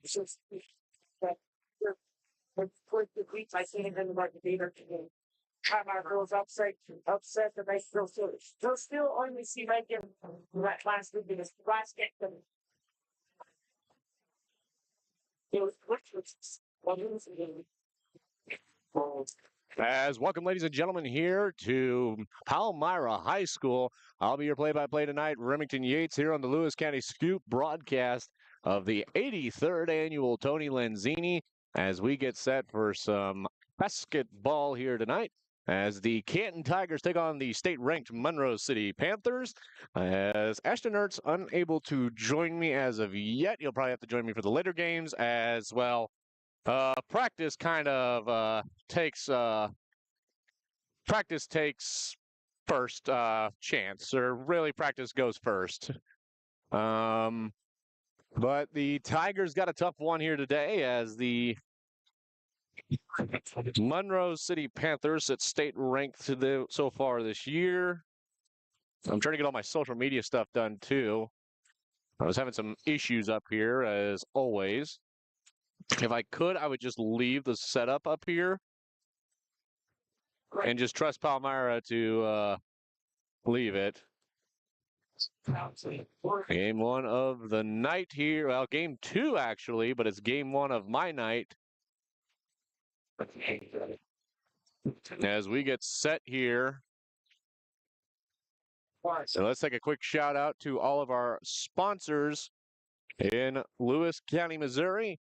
I see him in the market later today. Have our girls upset that I still only see right there last week because last game. It was As welcome, ladies and gentlemen, here to Palmyra High School. I'll be your play-by-play tonight. Remington Yates here on the Lewis County Scoop broadcast of the 83rd annual Tony Lenzini as we get set for some basketball here tonight as the Canton Tigers take on the state-ranked Monroe City Panthers. As Ashton Ertz unable to join me as of yet, he'll probably have to join me for the later games as well. Practice kind of takes first chance, or really practice goes first. But the Tigers got a tough one here today as the Monroe City Panthers at state ranked so far this year. I'm trying to get all my social media stuff done too. I was having some issues up here as always. If I could, I would just leave the setup up here and just trust Palmyra to leave it. Game one of the night here. Well, game two, actually, but it's game one of my night. As we get set here. So let's take a quick shout out to all of our sponsors in Lewis County, Missouri.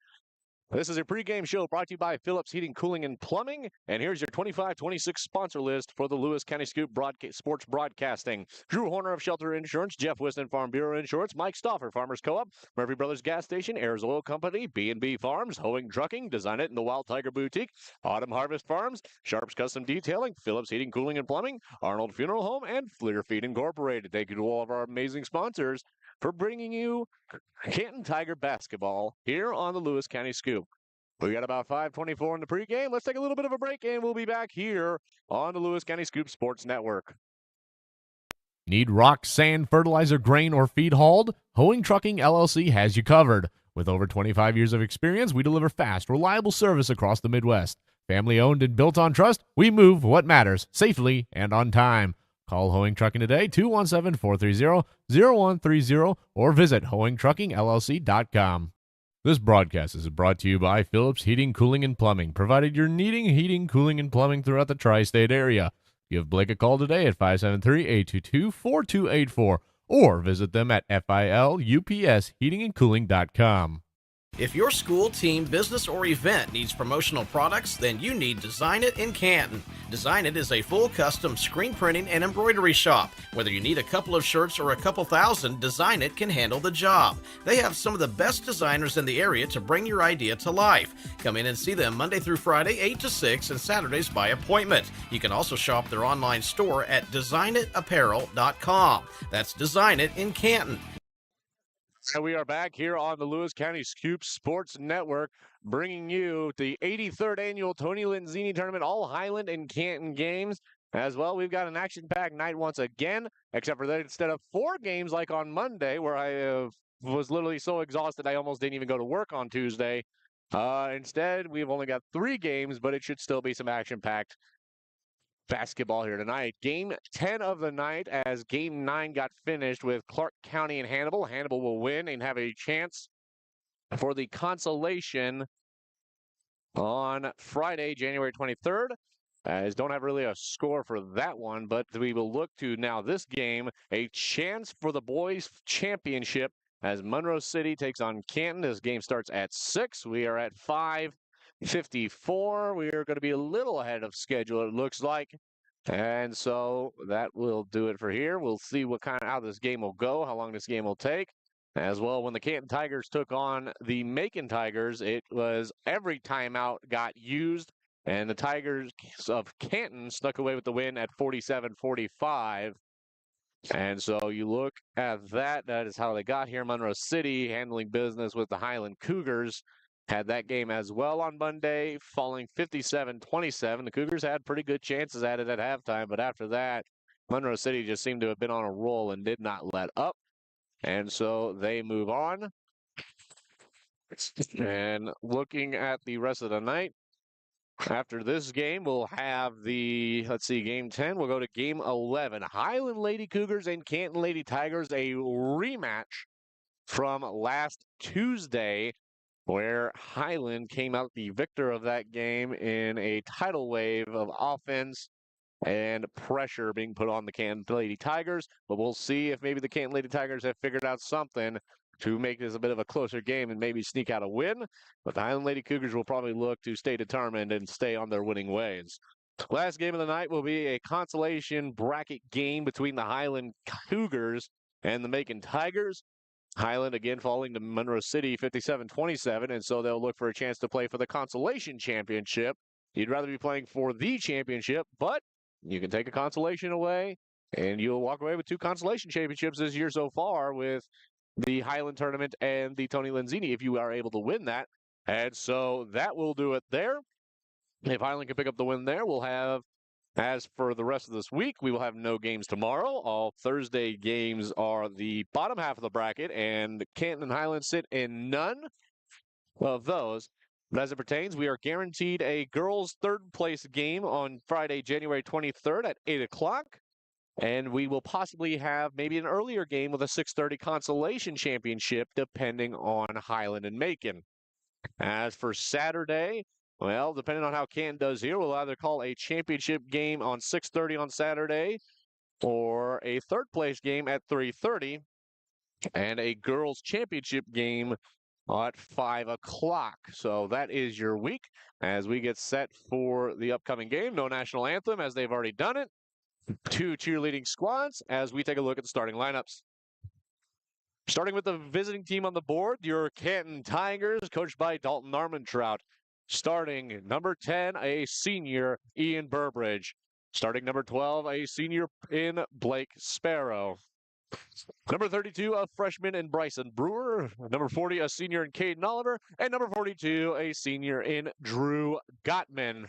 This is a pregame show brought to you by Phillips Heating, Cooling, and Plumbing. And here's your 25-26 sponsor list for the Lewis County Scoop Sports Broadcasting. Drew Horner of Shelter Insurance, Jeff Wiston, Farm Bureau Insurance, Mike Stauffer, Farmers Co-op, Murphy Brothers Gas Station, Ayers Oil Company, B&B Farms, Hoeing Trucking, Design It in the Wild Tiger Boutique, Autumn Harvest Farms, Sharps Custom Detailing, Phillips Heating, Cooling, and Plumbing, Arnold Funeral Home, and Fleer Feed Incorporated. Thank you to all of our amazing sponsors for bringing you Canton Tiger basketball here on the Lewis County Scoop. We got about 5:24 in the pregame. Let's take a little bit of a break, and we'll be back here on the Lewis County Scoop Sports Network. Need rock, sand, fertilizer, grain, or feed hauled? Hoeing Trucking LLC has you covered. With over 25 years of experience, we deliver fast, reliable service across the Midwest. Family owned and built on trust, we move what matters, safely and on time. Call Hoeing Trucking today, 217-430-0130, or visit hoeingtruckingllc.com. This broadcast is brought to you by Phillips Heating, Cooling, and Plumbing, provided you're needing heating, cooling, and plumbing throughout the tri-state area. Give Blake a call today at 573-822-4284 or visit them at filupsheatingandcooling.com. If your school, team, business, or event needs promotional products, then you need Design It in Canton. Design It is a full custom screen printing and embroidery shop. Whether you need a couple of shirts or a couple thousand, Design It can handle the job. They have some of the best designers in the area to bring your idea to life. Come in and see them Monday through Friday, 8 to 6, and Saturdays by appointment. You can also shop their online store at designitapparel.com. That's Design It in Canton. And we are back here on the Lewis County Scoop Sports Network, bringing you the 83rd annual Tony Lenzini Tournament, all Highland and Canton games. As well, we've got an action-packed night once again, except for that instead of 4 games like on Monday, where I was literally so exhausted I almost didn't even go to work on Tuesday. Instead, we've only got 3 games, but it should still be some action-packed basketball here tonight. Game 10 of the night as game 9 got finished with Clark County and Hannibal. Hannibal will win and have a chance for the consolation on Friday, January 23rd. As don't have really a score for that one, but we will look to now this game, a chance for the boys championship as Monroe City takes on Canton. This game starts at 6. We are at 5:54. We are going to be a little ahead of schedule, it looks like. And so that will do it for here. We'll see how this game will go, how long this game will take. As well, when the Canton Tigers took on the Macon Tigers, it was every timeout got used, and the Tigers of Canton snuck away with the win at 47-45. And so you look at that, that is how they got here. Monroe City handling business with the Highland Cougars. Had that game as well on Monday, falling 57-27. The Cougars had pretty good chances at it at halftime, but after that, Monroe City just seemed to have been on a roll and did not let up. And so they move on. And looking at the rest of the night, after this game, we'll have let's see, game 10. We'll go to game 11. Highland Lady Cougars and Canton Lady Tigers, a rematch from last Tuesday, where Highland came out the victor of that game in a tidal wave of offense and pressure being put on the Canton Lady Tigers. But we'll see if maybe the Canton Lady Tigers have figured out something to make this a bit of a closer game and maybe sneak out a win. But the Highland Lady Cougars will probably look to stay determined and stay on their winning ways. Last game of the night will be a consolation bracket game between the Highland Cougars and the Macon Tigers. Highland again falling to Monroe City 57-27, and so they'll look for a chance to play for the consolation championship. You'd rather be playing for the championship, but you can take a consolation away, and you'll walk away with 2 consolation championships this year so far with the Highland tournament and the Tony Lenzini if you are able to win that. And so that will do it there. If Highland can pick up the win there, we'll have, as for the rest of this week, we will have no games tomorrow. All Thursday games are the bottom half of the bracket, and Canton and Highland sit in none of those. But as it pertains, we are guaranteed a girls' third-place game on Friday, January 23rd at 8 o'clock. And we will possibly have maybe an earlier game with a 6:30 consolation championship, depending on Highland and Macon. As for Saturday, well, depending on how Canton does here, we'll either call a championship game on 6:30 on Saturday or a third-place game at 3:30 and a girls' championship game at 5 o'clock. So that is your week as we get set for the upcoming game. No national anthem as they've already done it. 2 cheerleading squads as we take a look at the starting lineups. Starting with the visiting team on the board, your Canton Tigers, coached by Dalton Armentrout. Starting number 10, a senior, Ian Burbridge. Starting number 12, a senior in Blake Sparrow. Number 32, a freshman in Bryson Brewer. Number 40, a senior in Caden Oliver. And number 42, a senior in Drew Gottman.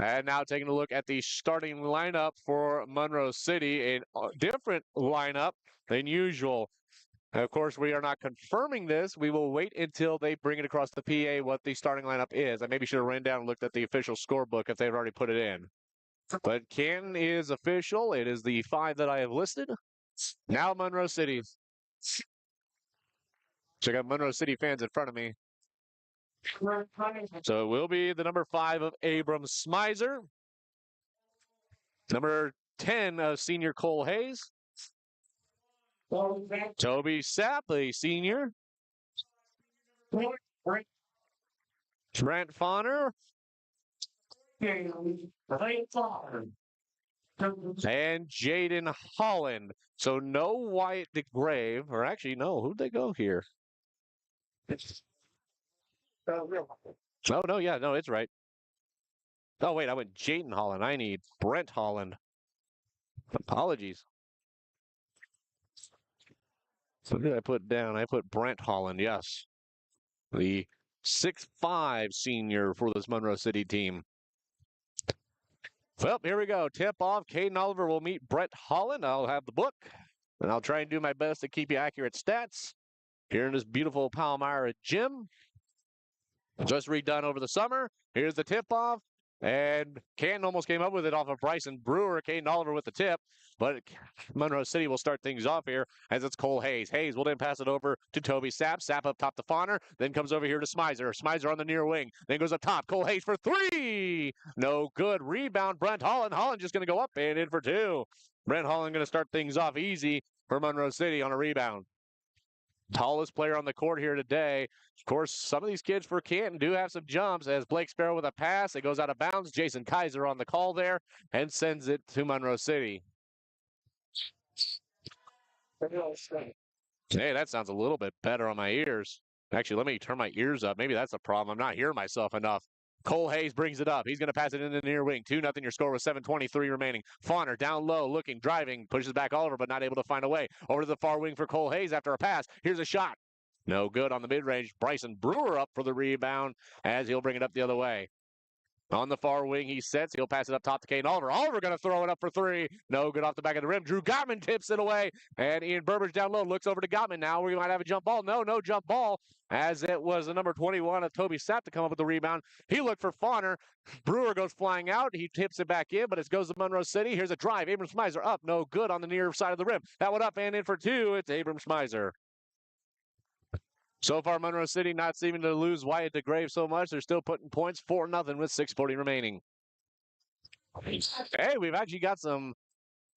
And now taking a look at the starting lineup for Monroe City, a different lineup than usual. Of course, we are not confirming this. We will wait until they bring it across the PA what the starting lineup is. I maybe should have ran down and looked at the official scorebook if they've already put it in. But Canton is official. It is the 5 that I have listed. Now Monroe City. So I got Monroe City fans in front of me. So it will be the number 5 of Abram Smizer. Number 10 of senior Cole Hayes. Toby Sapp, a senior. Brent Fauner. And Jaden Holland. So no Wyatt DeGrave, or actually, no, who'd they go here? Oh, no, yeah, no, it's right. Oh, wait, I went Jaden Holland. I need Brent Holland. Apologies. So what did I put down? I put Brent Holland, yes. The 6'5" senior for this Monroe City team. Well, here we go. Tip off. Caden Oliver will meet Brent Holland. I'll have the book, and I'll try and do my best to keep you accurate stats here in this beautiful Palmyra gym. Just redone over the summer. Here's the tip-off. And Canton almost came up with it off of Bryson Brewer. Caden Oliver with the tip. But Monroe City will start things off here as it's Cole Hayes. Hayes will then pass it over to Toby Sapp. Sapp up top to Fauner. Then comes over here to Smizer. Smizer on the near wing. Then goes up top. Cole Hayes for 3. No good. Rebound, Brent Holland. Holland just going to go up and in for 2. Brent Holland going to start things off easy for Monroe City on a rebound. Tallest player on the court here today. Of course, some of these kids for Canton do have some jumps as Blake Sparrow with a pass. It goes out of bounds. Jason Kaiser on the call there and sends it to Monroe City. Hey, that sounds a little bit better on my ears. Actually, let me turn my ears up. Maybe that's a problem. I'm not hearing myself enough. Cole Hayes brings it up. He's going to pass it in the near wing. 2-0 your score with 7:23 remaining. Fauner down low, looking, driving, pushes back Oliver, but not able to find a way. Over to the far wing for Cole Hayes after a pass. Here's a shot. No good on the mid-range. Bryson Brewer up for the rebound as he'll bring it up the other way. On the far wing, he sets. He'll pass it up top to Caden Oliver. Oliver going to throw it up for three. No good off the back of the rim. Drew Gottman tips it away. And Ian Burbridge down low looks over to Gottman. Now we might have a jump ball. No jump ball, as it was the number 21 of Toby Sapp to come up with the rebound. He looked for Fauner. Brewer goes flying out. He tips it back in, but it goes to Monroe City. Here's a drive. Abram Smizer up. No good on the near side of the rim. That one up and in for two. It's Abram Smizer. So far, Monroe City not seeming to lose Wyatt DeGrave so much. They're still putting points 4-0 with 6:40 remaining. Hey, we've actually got some.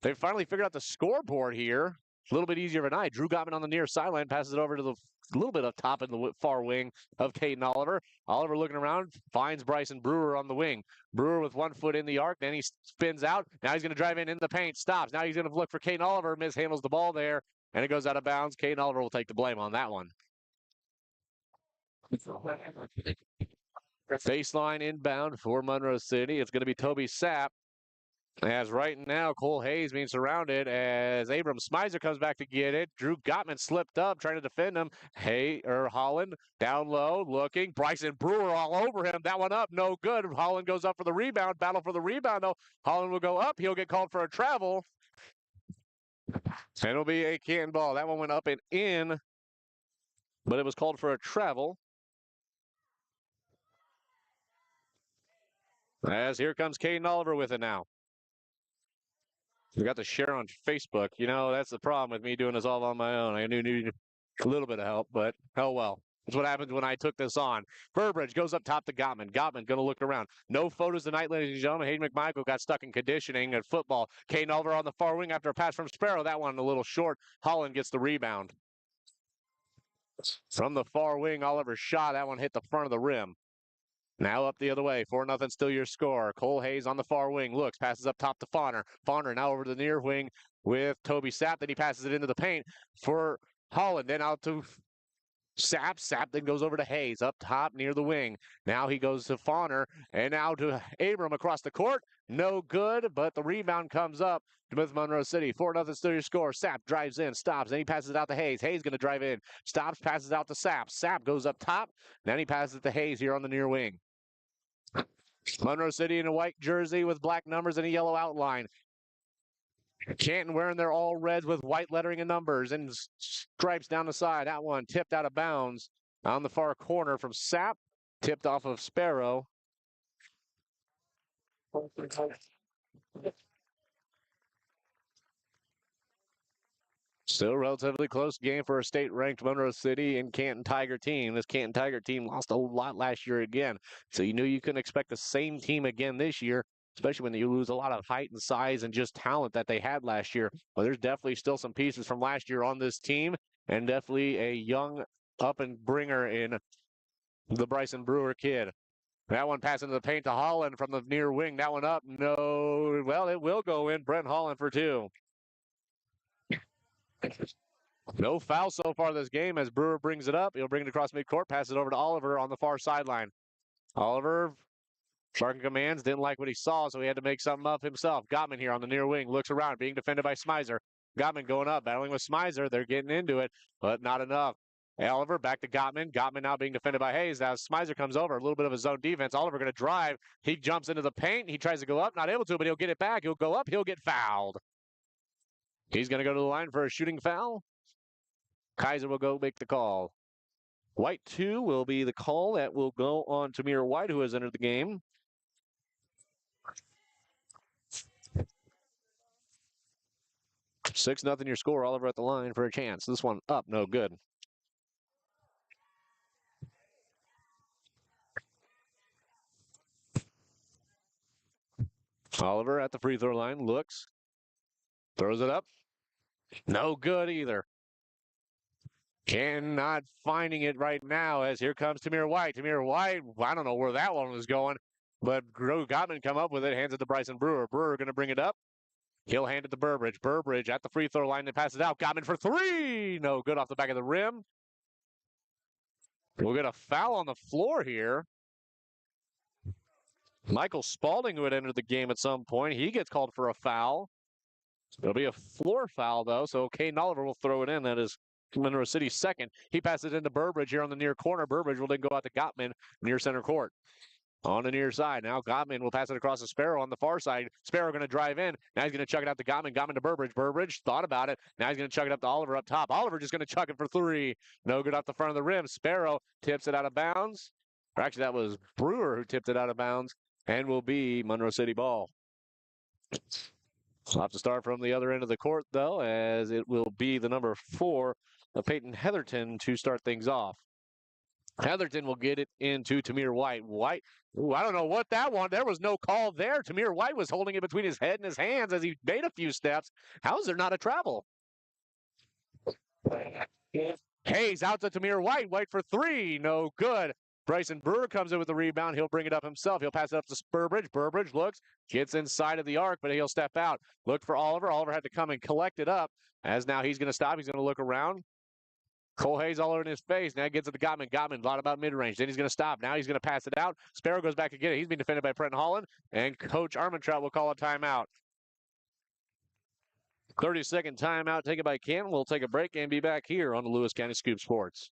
They've finally figured out the scoreboard here. A little bit easier of a night. Drew Gottman on the near sideline, passes it over to the little bit up top in the far wing of Caden Oliver. Oliver looking around, finds Bryson Brewer on the wing. Brewer with 1 foot in the arc, then he spins out. Now he's going to drive in the paint, stops. Now he's going to look for Caden Oliver, mishandles the ball there, and it goes out of bounds. Caden Oliver will take the blame on that one. Baseline inbound for Monroe City. It's going to be Toby Sapp. As right now, Cole Hayes being surrounded as Abram Smizer comes back to get it. Drew Gottman slipped up, trying to defend him. Holland down low, looking. Bryson Brewer all over him. That one up, no good. Holland goes up for the rebound. Battle for the rebound, though. Holland will go up. He'll get called for a travel. And it'll be a Canton ball. That one went up and in, but it was called for a travel. As here comes Caden Oliver with it now. We got to share on Facebook. You know, that's the problem with me doing this all on my own. I need a little bit of help, but oh well. That's what happens when I took this on. Burbridge goes up top to Gottman. Gottman going to look around. No photos tonight, ladies and gentlemen. Hayden McMichael got stuck in conditioning at football. Caden Oliver on the far wing after a pass from Sparrow. That one a little short. Holland gets the rebound. From the far wing, Oliver's shot. That one hit the front of the rim. Now up the other way, 4-0 still your score. Cole Hayes on the far wing, looks, passes up top to Fauner. Fauner now over to the near wing with Toby Sapp. Then he passes it into the paint for Holland. Then out to Sapp. Sapp then goes over to Hayes up top near the wing. Now he goes to Fauner and now to Abram across the court. No good, but the rebound comes up with Monroe City. 4-0 still your score. Sapp drives in, stops, then he passes it out to Hayes. Hayes going to drive in, stops, passes out to Sapp. Sapp goes up top. Then he passes it to Hayes here on the near wing. Monroe City in a white jersey with black numbers and a yellow outline. Canton wearing their all reds with white lettering and numbers and stripes down the side. That one tipped out of bounds on the far corner from Sapp. Tipped off of Sparrow. Still a relatively close game for a state-ranked Monroe City and Canton Tiger team. This Canton Tiger team lost a lot last year again. So you knew you couldn't expect the same team again this year, especially when you lose a lot of height and size and just talent that they had last year. Well, there's definitely still some pieces from last year on this team, and definitely a young up-and-bringer in the Bryson Brewer kid. That one passing to the paint to Holland from the near wing. That one up. No. Well, it will go in. Brent Holland for two. No foul so far this game as Brewer brings it up. He'll bring it across midcourt, passes it over to Oliver on the far sideline. Oliver, barking commands, didn't like what he saw, so he had to make something up himself. Gottman here on the near wing, looks around, being defended by Smizer. Gottman going up, battling with Smizer. They're getting into it, but not enough. Oliver back to Gottman. Gottman now being defended by Hayes. Now Smizer comes over, a little bit of a zone defense. Oliver going to drive. He jumps into the paint. He tries to go up, not able to, but he'll get it back. He'll go up. He'll get fouled. He's going to go to the line for a shooting foul. Kaiser will go make the call. White 2 will be the call. That will go on to Tamir White, who has entered the game. Six nothing your score. Oliver at the line for a chance. This one up, no good. Oliver at the free throw line, looks, throws it up. No good either. Not finding it right now as here comes Tamir White. Tamir White, I don't know where that one was going, but Gottman come up with it, hands it to Bryson Brewer. Brewer going to bring it up. He'll hand it to Burbridge. Burbridge at the free throw line and passes it out. Gottman for three. No good off the back of the rim. We'll get a foul on the floor here. Michael Spalding, who had entered the game at some point, he gets called for a foul. It'll be a floor foul, though, so Caden Oliver will throw it in. That is Monroe City's second. He passes it into Burbridge here on the near corner. Burbridge will then go out to Gottman near center court. on the near side. Now Gottman will pass it across to Sparrow on the far side. Sparrow going to drive in. Now he's going to chuck it out to Gottman. Gottman to Burbridge. Burbridge thought about it. Now he's going to chuck it up to Oliver up top. Oliver just going to chuck it for 3. No good off the front of the rim. Sparrow tips it out of bounds. Or actually, that was Brewer who tipped it out of bounds and will be Monroe City ball. We'll have to start from the other end of the court, though, as it will be the number 4 of Peyton Heatherton to start things off. Heatherton will get it into Tamir White. White, ooh, I don't know what that one. There was no call there. Tamir White was holding it between his head and his hands as he made a few steps. How is there not a travel? Hayes out to Tamir White. White for 3. No good. Bryson Brewer comes in with the rebound. He'll bring it up himself. He'll pass it up to Burbridge. Burbridge looks, gets inside of the arc, but he'll step out. Look for Oliver. Oliver had to come and collect it up. As now he's going to stop. He's going to look around. Cole Hayes all over in his face. Now he gets it to Gottman. Gottman, a lot about mid-range. Then he's going to stop. Now he's going to pass it out. Sparrow goes back to get it. He's being defended by Preston Holland. And Coach Armentrout will call a timeout. 30-second timeout taken by Canton. We'll take a break and be back here on the Lewis County Scoop Sports.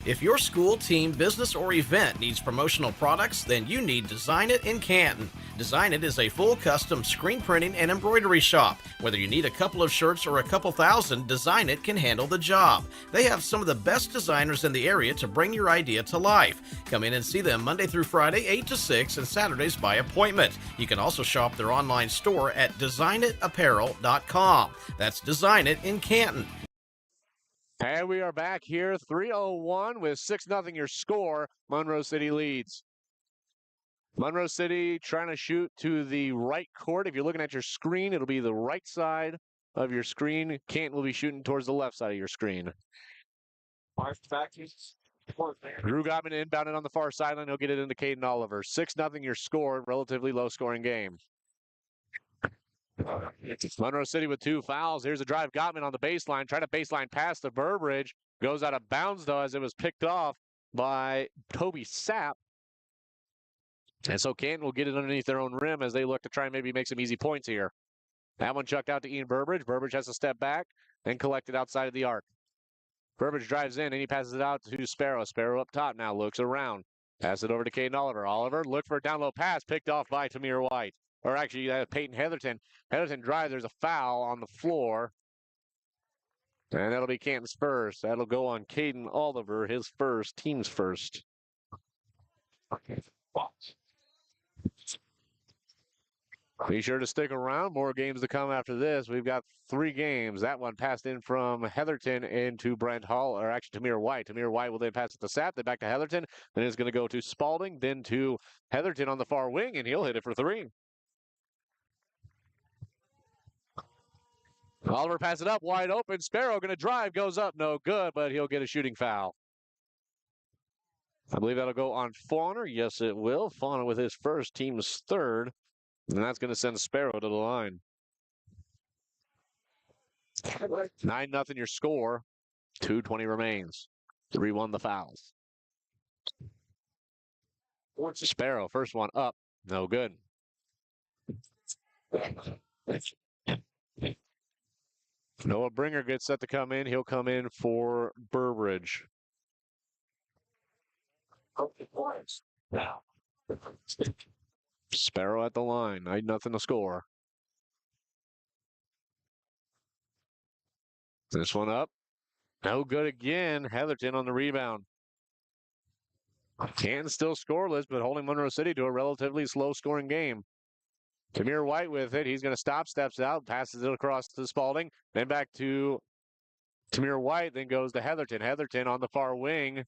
If your school, team, business, or event needs promotional products, then you need Design It in Canton. Design It is a full custom screen printing and embroidery shop. Whether you need a couple of shirts or a couple thousand, Design It can handle the job. They have some of the best designers in the area to bring your idea to life. Come in and see them Monday through Friday, 8 to 6, and Saturdays by appointment. You can also shop their online store at designitapparel.com. That's Design It in Canton. And we are back here, 3:01 with 6-0 your score. Monroe City leads. Monroe City trying to shoot to the right court. If you're looking at your screen, it'll be the right side of your screen. Canton will be shooting towards the left side of your screen. Drew Gottman inbounded on the far sideline. He'll get it into Caden Oliver. 6-0 your score. Relatively low-scoring game. Monroe City with 2 fouls. Here's a drive. Gottman on the baseline. Try to baseline pass to Burbridge. Goes out of bounds, though, as it was picked off by Toby Sapp. And so Canton will get it underneath their own rim as they look to try and maybe make some easy points here. That one chucked out to Ian Burbridge. Burbridge has to step back and collect it outside of the arc. Burbridge drives in and he passes it out to Sparrow. Sparrow up top now looks around. Pass it over to Caden Oliver. Oliver look for a down low pass picked off by Tamir White. Or actually, Peyton Heatherton. Heatherton drives. There's a foul on the floor. And that'll be Canton's first. That'll go on Caden Oliver, his first, team's first. Be sure to stick around. More games to come after this. We've got 3 games. That one passed in from Heatherton into Brent Hall, or actually Tamir White. Tamir White will then pass it to Sapp, then back to Heatherton. Then it's going to go to Spalding, then to Heatherton on the far wing, and he'll hit it for 3. Oliver passes it up, wide open. Sparrow going to drive, goes up, no good, but he'll get a shooting foul. I believe that'll go on Fauner. Yes, it will. Fauner with his first, team's third. And that's going to send Sparrow to the line. 9-0 your score. 2:20 remains. 3-1 the fouls. Sparrow, first one up. No good. Noah Bringer gets set to come in. He'll come in for Burbridge. Sparrow at the line. 9-0 to score. This one up. No good again. Heatherton on the rebound. Canton still scoreless, but holding Monroe City to a relatively slow-scoring game. Tamir White with it. He's going to stop, steps out, passes it across to Spalding. Then back to Tamir White, then goes to Heatherton. Heatherton on the far wing.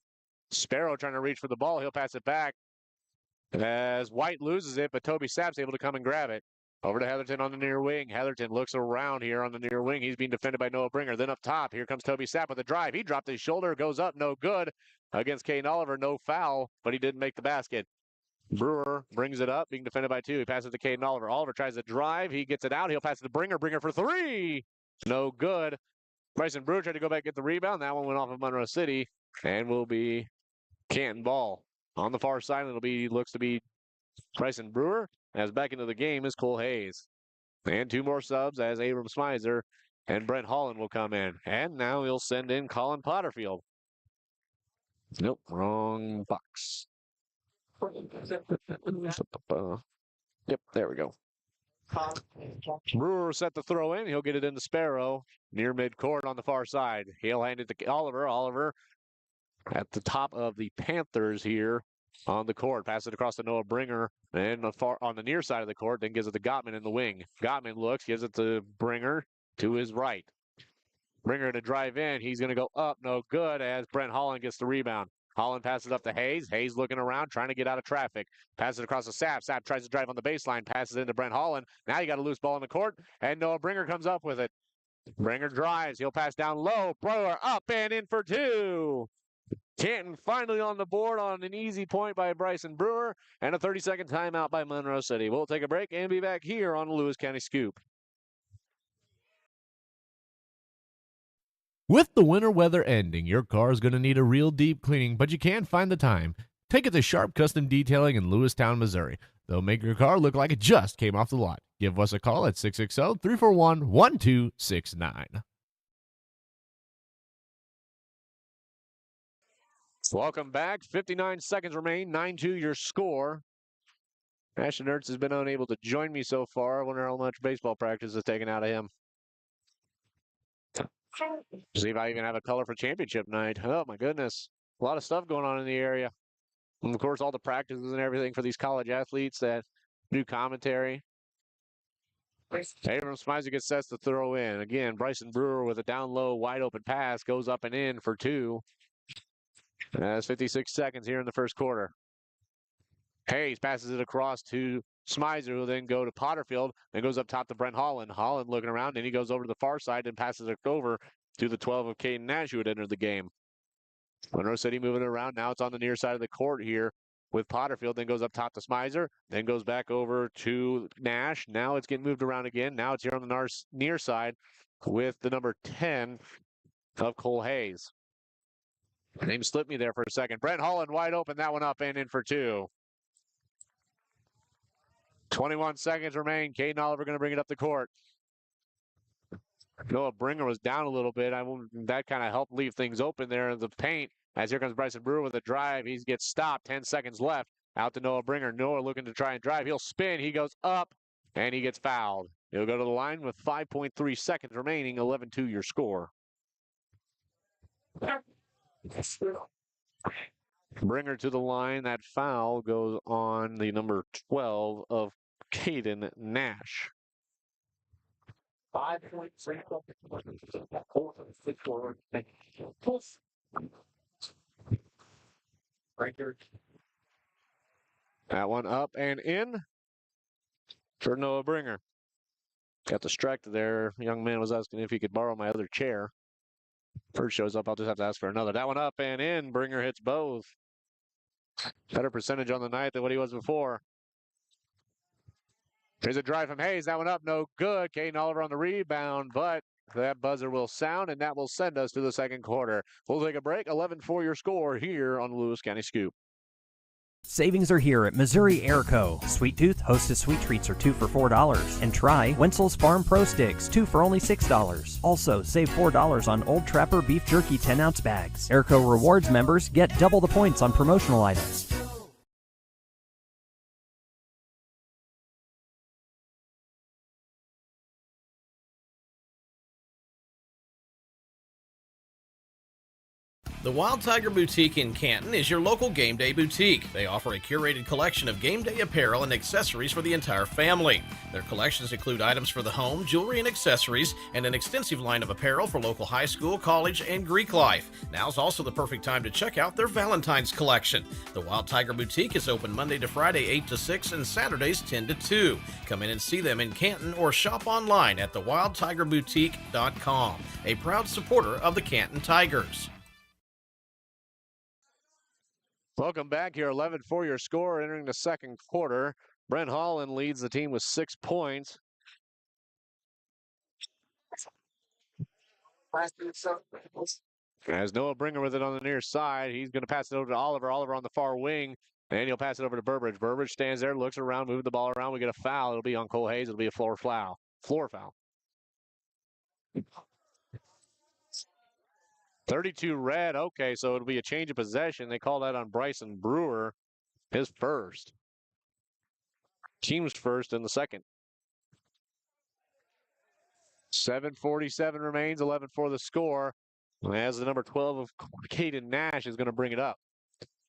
Sparrow trying to reach for the ball. He'll pass it back as White loses it, but Toby Sapp's able to come and grab it. Over to Heatherton on the near wing. Heatherton looks around here on the near wing. He's being defended by Noah Bringer. Then up top, here comes Toby Sapp with a drive. He dropped his shoulder, goes up, no good. Against Caden Oliver, no foul, but he didn't make the basket. Brewer brings it up, being defended by 2. He passes to Caden Oliver. Oliver tries to drive. He gets it out. He'll pass it to Bringer. Bringer for 3. No good. Bryson Brewer tried to go back and get the rebound. That one went off of Monroe City and will be Canton ball. On the far side, looks to be Bryson Brewer. As back into the game is Cole Hayes. And 2 more subs as Abram Smizer and Brent Holland will come in. And now he'll send in Colin Potterfield. Nope, wrong box. Yep, there we go. Brewer set the throw in. He'll get it into Sparrow near midcourt on the far side. He'll hand it to Oliver. Oliver at the top of the Panthers here on the court. Pass it across to Noah Bringer and on the near side of the court. Then gives it to Gottman in the wing. Gottman looks, gives it to Bringer to his right. Bringer to drive in. He's going to go up. No good as Brent Holland gets the rebound. Holland passes up to Hayes. Hayes looking around, trying to get out of traffic. Passes it across to Sapp. Sapp tries to drive on the baseline. Passes into Brent Holland. Now you got a loose ball in the court, and Noah Bringer comes up with it. Bringer drives. He'll pass down low. Brewer up and in for two. Canton finally on the board on an easy point by Bryson Brewer, and a 30-second timeout by Monroe City. We'll take a break and be back here on the Lewis County Scoop. With the winter weather ending, your car is going to need a real deep cleaning, but you can't find the time. Take it to Sharp Custom Detailing in Lewistown, Missouri. They'll make your car look like it just came off the lot. Give us a call at 660-341-1269. Welcome back. 59 seconds remain. 9-2 your score. Ashton Ertz has been unable to join me so far. I wonder how much baseball practice is taken out of him. See if I even have a color for championship night. Oh, my goodness. A lot of stuff going on in the area. And, of course, all the practices and everything for these college athletes that do commentary. Abram Smizer gets set to throw in. Again, Bryson Brewer with a down low, wide open pass goes up and in for two. That's 56 seconds here in the first quarter. Hayes passes it across to Smizer, who will then go to Potterfield, then goes up top to Brent Holland. Holland looking around, and he goes over to the far side and passes it over to the 12 of Caden Nash, who had entered the game. Monroe City moving it around. Now it's on the near side of the court here with Potterfield, then goes up top to Smizer, then goes back over to Nash. Now it's getting moved around again. Now it's here on the near side with the number 10 of Cole Hayes. Name slipped me there for a second. Brent Holland wide open, that one up and in for two. 21 seconds remain. Caden Oliver going to bring it up the court. Noah Bringer was down a little bit. That kind of helped leave things open there in the paint. As here comes Bryson Brewer with a drive. He gets stopped. 10 seconds left. Out to Noah Bringer. Noah looking to try and drive. He'll spin. He goes up, and he gets fouled. He'll go to the line with 5.3 seconds remaining. 11-2 your score. Bringer to the line. That foul goes on the number 12 of Caden Nash. 5.3. Right here. That one up and in for Noah Bringer. Got distracted there. Young man was asking if he could borrow my other chair. First shows up, I'll just have to ask for another. That one up and in. Bringer hits both. Better percentage on the night than what he was before. Here's a drive from Hayes. That one up, no good. Caden Oliver on the rebound, but that buzzer will sound, and that will send us to the second quarter. We'll take a break. 11-4 your score here on the Lewis County Scoop. Savings are here at Missouri Air Co. Sweet Tooth Hostess Sweet Treats are 2 for $4. And try Wenzel's Farm Pro Sticks, 2 for only $6. Also, save $4 on Old Trapper Beef Jerky 10-ounce bags. Airco Rewards members get double the points on promotional items. The Wild Tiger Boutique in Canton is your local game day boutique. They offer a curated collection of game day apparel and accessories for the entire family. Their collections include items for the home, jewelry and accessories, and an extensive line of apparel for local high school, college, and Greek life. Now's also the perfect time to check out their Valentine's collection. The Wild Tiger Boutique is open Monday to Friday 8 to 6 and Saturdays 10 to 2. Come in and see them in Canton or shop online at thewildtigerboutique.com, a proud supporter of the Canton Tigers. Welcome back here. 11-4 your score entering the second quarter. Brent Holland leads the team with 6 points. As Noah Bringer with it on the near side, he's going to pass it over to Oliver. Oliver on the far wing, and he'll pass it over to Burbridge. Burbridge stands there, looks around, moving the ball around. We get a foul. It'll be on Cole Hayes. It'll be a floor foul. 32 red. Okay, so it'll be a change of possession. They call that on Bryson Brewer. His first. Team's first in the second. 7:47 remains, 11 for the score. As the number 12 of Caden Nash is going to bring it up.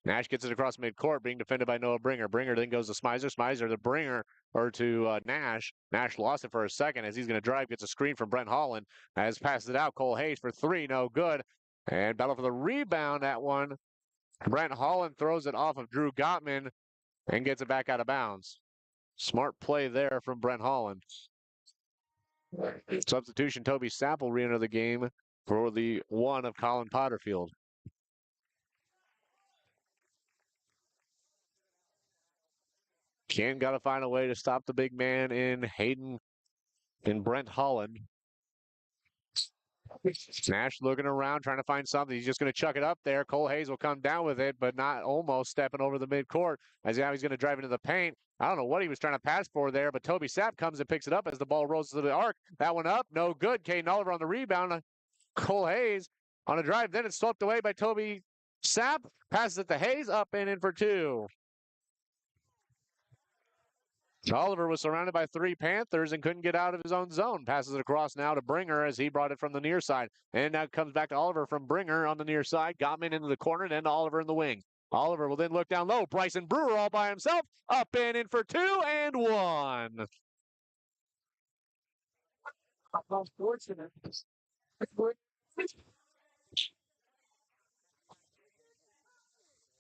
Nash gets it across midcourt, being defended by Noah Bringer. Bringer then goes to Smizer. Smizer to Bringer, or to Nash. Nash lost it for a second as he's going to drive, gets a screen from Brent Holland. As passes it out, Cole Hayes for three, no good. And battle for the rebound, that one. Brent Holland throws it off of Drew Gottman and gets it back out of bounds. Smart play there from Brent Holland. Substitution, Toby Sapp will re-enter the game for the one of Colin Potterfield. Ken got to find a way to stop the big man in Hayden and Brent Holland. Nash looking around, trying to find something. He's just going to chuck it up there. Cole Hayes will come down with it, but not almost stepping over the midcourt. As now he's going to drive into the paint. I don't know what he was trying to pass for there, but Toby Sapp comes and picks it up as the ball rolls to the arc. That one up, no good. Caden Oliver on the rebound. Cole Hayes on a drive. Then it's swept away by Toby Sapp. Passes it to Hayes, up and in for two. Oliver was surrounded by three Panthers and couldn't get out of his own zone. Passes it across now to Bringer as he brought it from the near side. And now comes back to Oliver from Bringer on the near side. Gottman into the corner, then to Oliver in the wing. Oliver will then look down low. Bryson Brewer all by himself. Up and in for two and one.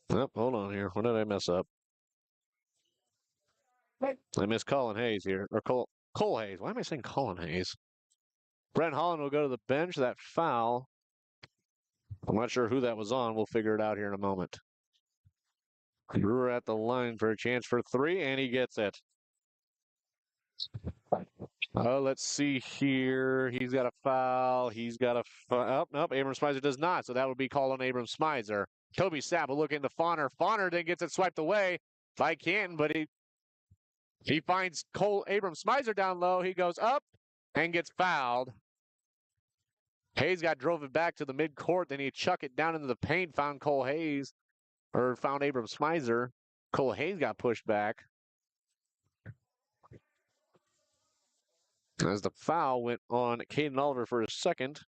Oh, hold on here. What did I mess up? I missed Colin Hayes here. Or Cole Hayes. Why am I saying Colin Hayes? Brent Holland will go to the bench. That foul. I'm not sure who that was on. We'll figure it out here in a moment. Brewer at the line for a chance for three, and he gets it. Let's see here. He's got a foul. He's got a foul. Oh, nope, Abram Smizer does not. So that would be called on Abram Smizer. Toby Sapp will look into Fauner. Fauner then gets it swiped away by Canton, but he finds Abram Smizer down low. He goes up and gets fouled. Hayes drove it back to the midcourt. Then he chucked it down into the paint, found found Abram Smizer. Cole Hayes got pushed back. As the foul went on Caden Oliver for his second.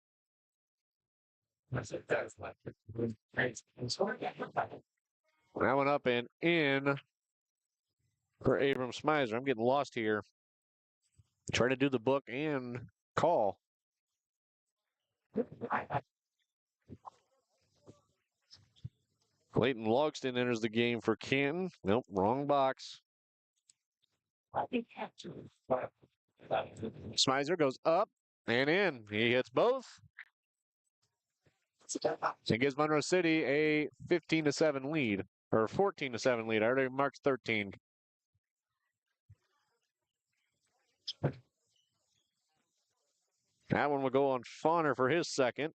That went up and in for Abram Smizer. I'm getting lost here. Trying to do the book and call. Clayton Logston enters the game for Canton. Nope, wrong box. Smizer goes up and in. He hits both. It gives Monroe City a 15-7 lead, or 14-7 lead. I already marked 13. That one will go on Fauner for his second.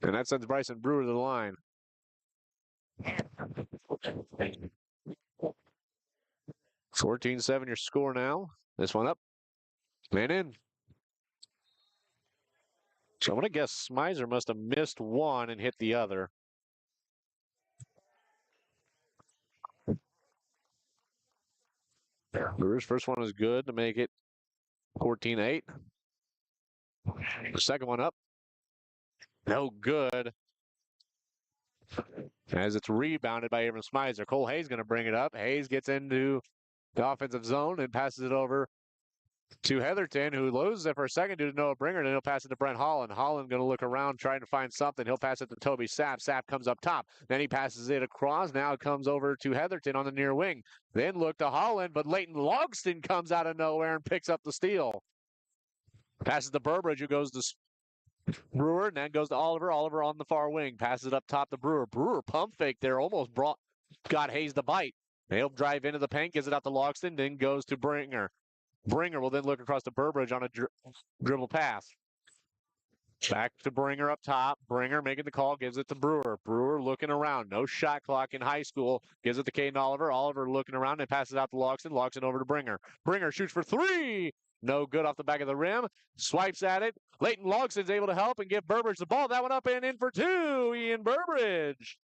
And that sends Bryson Brewer to the line. 14-7 your score now. This one up and in. So I'm going to guess Smizer must have missed one and hit the other. Brewer's first one is good to make it 14-8. The second one up. No good. As it's rebounded by Abram Smizer. Cole Hayes going to bring it up. Hayes gets into the offensive zone and passes it over to Heatherton, who loses it for a second due to Noah Bringer. Then he'll pass it to Brent Holland. Holland going to look around, trying to find something. He'll pass it to Toby Sapp. Sapp comes up top. Then he passes it across. Now it comes over to Heatherton on the near wing. Then look to Holland, but Leighton Logston comes out of nowhere and picks up the steal. Passes to Burbridge, who goes to Brewer, and then goes to Oliver. Oliver on the far wing. Passes it up top to Brewer. Brewer pump fake there. Almost got Hayes to bite. He'll drive into the paint, gives it out to Logston, then goes to Bringer. Bringer will then look across to Burbridge on a dribble pass. Back to Bringer up top. Bringer making the call, gives it to Brewer. Brewer looking around. No shot clock in high school. Gives it to Caden Oliver. Oliver looking around and passes out to Logston. Logston over to Bringer. Bringer shoots for three. No good off the back of the rim. Swipes at it. Leighton Logston's able to help and give Burbridge the ball. That one up and in for two. Ian Burbridge.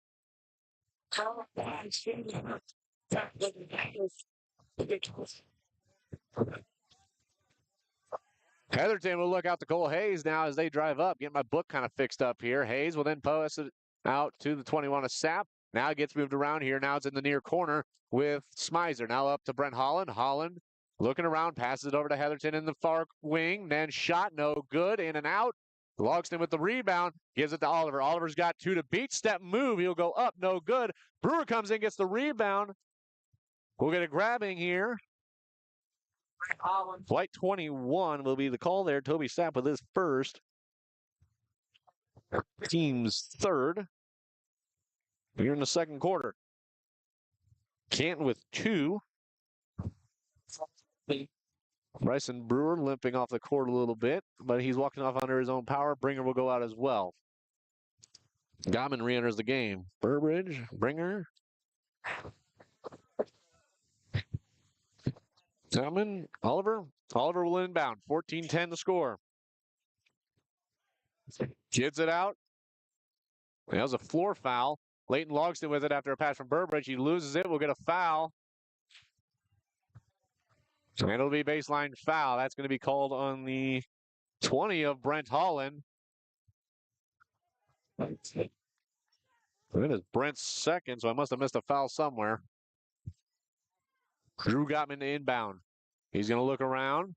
Heatherton will look out to Cole Hayes now as they drive up. Get my book kind of fixed up here. Hayes will then pass it out to the 21 of Sapp. Now it gets moved around here. Now it's in the near corner with Smizer. Now up to Brent Holland. Holland looking around, passes it over to Heatherton in the far wing. Then shot, no good. In and out. Logston with the rebound. Gives it to Oliver. Oliver's got two to beat. Step move. He'll go up, no good. Brewer comes in, gets the rebound. We'll get a grabbing here. Flight 21 will be the call there. Toby Sapp with his first. Team's third. Here in the second quarter. Canton with two. Bryson Brewer limping off the court a little bit, but he's walking off under his own power. Bringer will go out as well. Gottman re-enters the game. Burbridge, Bringer. Gottman, Oliver. Oliver will inbound. 14-10 to score. Gets it out. That was a floor foul. Leighton Logston with it after a pass from Burbridge. He loses it. We'll get a foul. And it'll be baseline foul. That's going to be called on the 20 of Brent Holland. It is Brent's second, so I must have missed a foul somewhere. Drew Gottman to inbound. He's going to look around.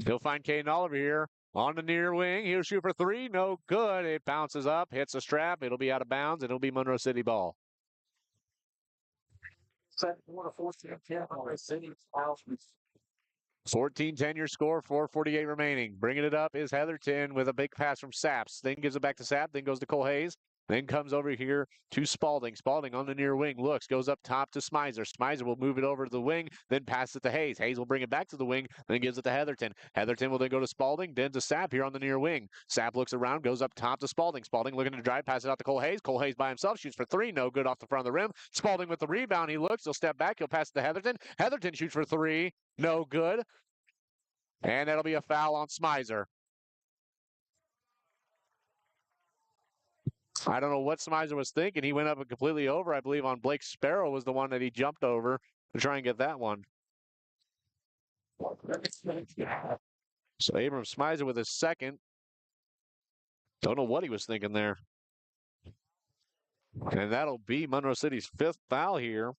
He'll find Caden Oliver here on the near wing. He'll shoot for three. No good. It bounces up, hits a strap. It'll be out of bounds, and it'll be Monroe City ball. 14-10 your score, 4:48 remaining. Bringing it up is Heatherton with a big pass from Saps. Then gives it back to Sapp. Then goes to Cole Hayes. Then comes over here to Spalding. Spalding on the near wing. Looks, goes up top to Smizer. Smizer will move it over to the wing, then pass it to Hayes. Hayes will bring it back to the wing, then gives it to Heatherton. Heatherton will then go to Spalding, then to Sapp here on the near wing. Sapp looks around, goes up top to Spalding. Spalding looking to drive, pass it out to Cole Hayes. Cole Hayes by himself, shoots for three. No good off the front of the rim. Spalding with the rebound. He looks, he'll step back, he'll pass it to Heatherton. Heatherton shoots for three. No good. And that'll be a foul on Smizer. I don't know what Smizer was thinking. He went up and completely over. I believe on Blake Sparrow was the one that he jumped over to try and get that one. So Abram Smizer with his second. Don't know what he was thinking there. And that'll be Monroe City's fifth foul here.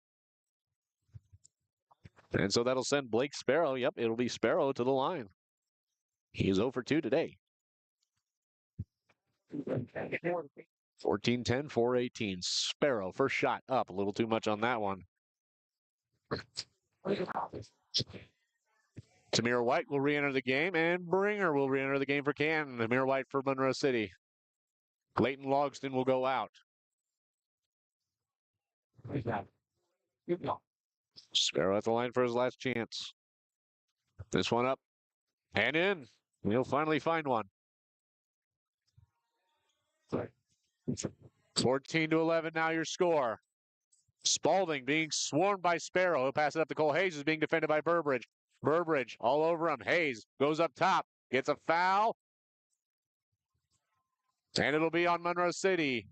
And so that'll send Blake Sparrow. Yep, it'll be Sparrow to the line. He's 0 for 2 today. 14-10, 4:18. Sparrow, first shot up. A little too much on that one. Tamir White will re-enter the game, and Bringer will re-enter the game for Canton. Tamir White for Monroe City. Leighton Logston will go out. Sparrow at the line for his last chance. This one up and in. He'll finally find one. 14-11 now your score. Spalding being swarmed by Sparrow. He'll pass it up to Cole Hayes, who's being defended by Burbridge. Burbridge all over him. Hayes goes up top, gets a foul. And it'll be on Monroe City.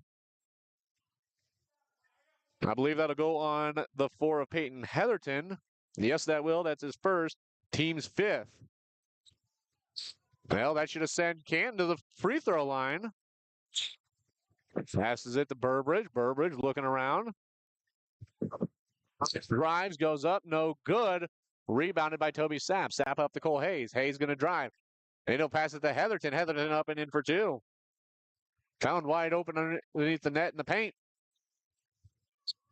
I believe that'll go on the 4 of Peyton Heatherton. Yes, that will. That's his first. Team's fifth. Well, that should have sent Canton to the free throw line. Passes it to Burbridge. Burbridge looking around. Drives, goes up, no good. Rebounded by Toby Sapp. Sapp up to Cole Hayes. Hayes going to drive. And he'll pass it to Heatherton. Heatherton up and in for two. Found wide open underneath the net in the paint.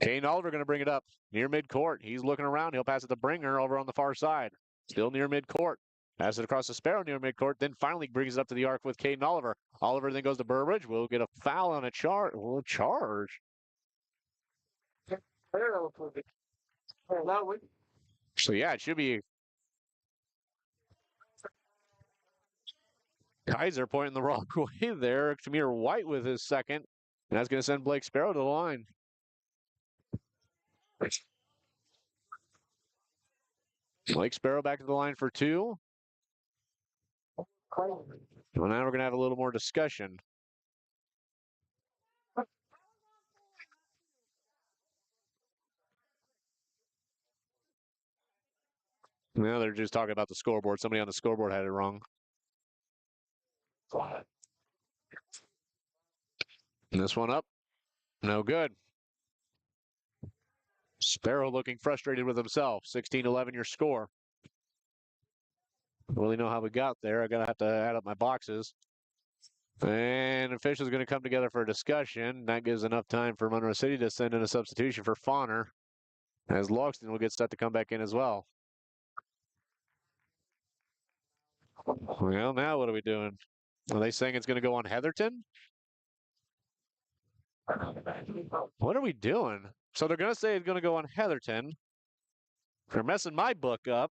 Caden Oliver going to bring it up near midcourt. He's looking around. He'll pass it to Bringer over on the far side. Still near midcourt. Pass it across the Sparrow near midcourt. Then finally brings it up to the arc with Caden Oliver. Oliver then goes to Burbridge. We'll get a foul on a charge. We'll charge. So yeah, it should be Kaiser pointing the wrong way there. Tamir White with his second. And that's going to send Blake Sparrow to the line. Blake Sparrow back to the line for two. Well, now we're going to have a little more discussion. No, they're just talking about the scoreboard. Somebody on the scoreboard had it wrong. And this one up. No good. Sparrow looking frustrated with himself. 16-11 your score. Don't really know how we got there. I'm going to have to add up my boxes. And officials are going to come together for a discussion. That gives enough time for Monroe City to send in a substitution for Fauner, as Logston will get set to come back in as well. Well, now what are we doing? Are they saying it's going to go on Heatherton? What are we doing? So they're going to say it's going to go on Heatherton. They're messing my book up.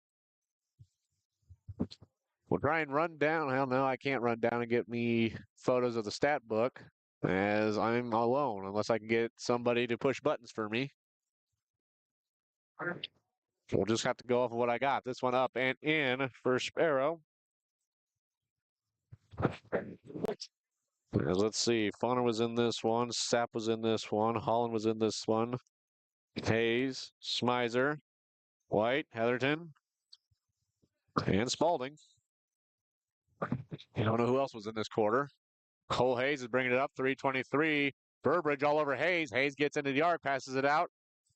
We'll try and run down. Hell no, I can't run down and get me photos of the stat book as I'm alone, unless I can get somebody to push buttons for me. We'll just have to go off of what I got. This one up and in for Sparrow. Let's see. Fauner was in this one. Sapp was in this one. Holland was in this one. Hayes, Smizer, White, Heatherton, and Spalding. You don't know who else was in this quarter. Cole Hayes is bringing it up. 3:23. Burbridge all over Hayes. Hayes gets into the arc, passes it out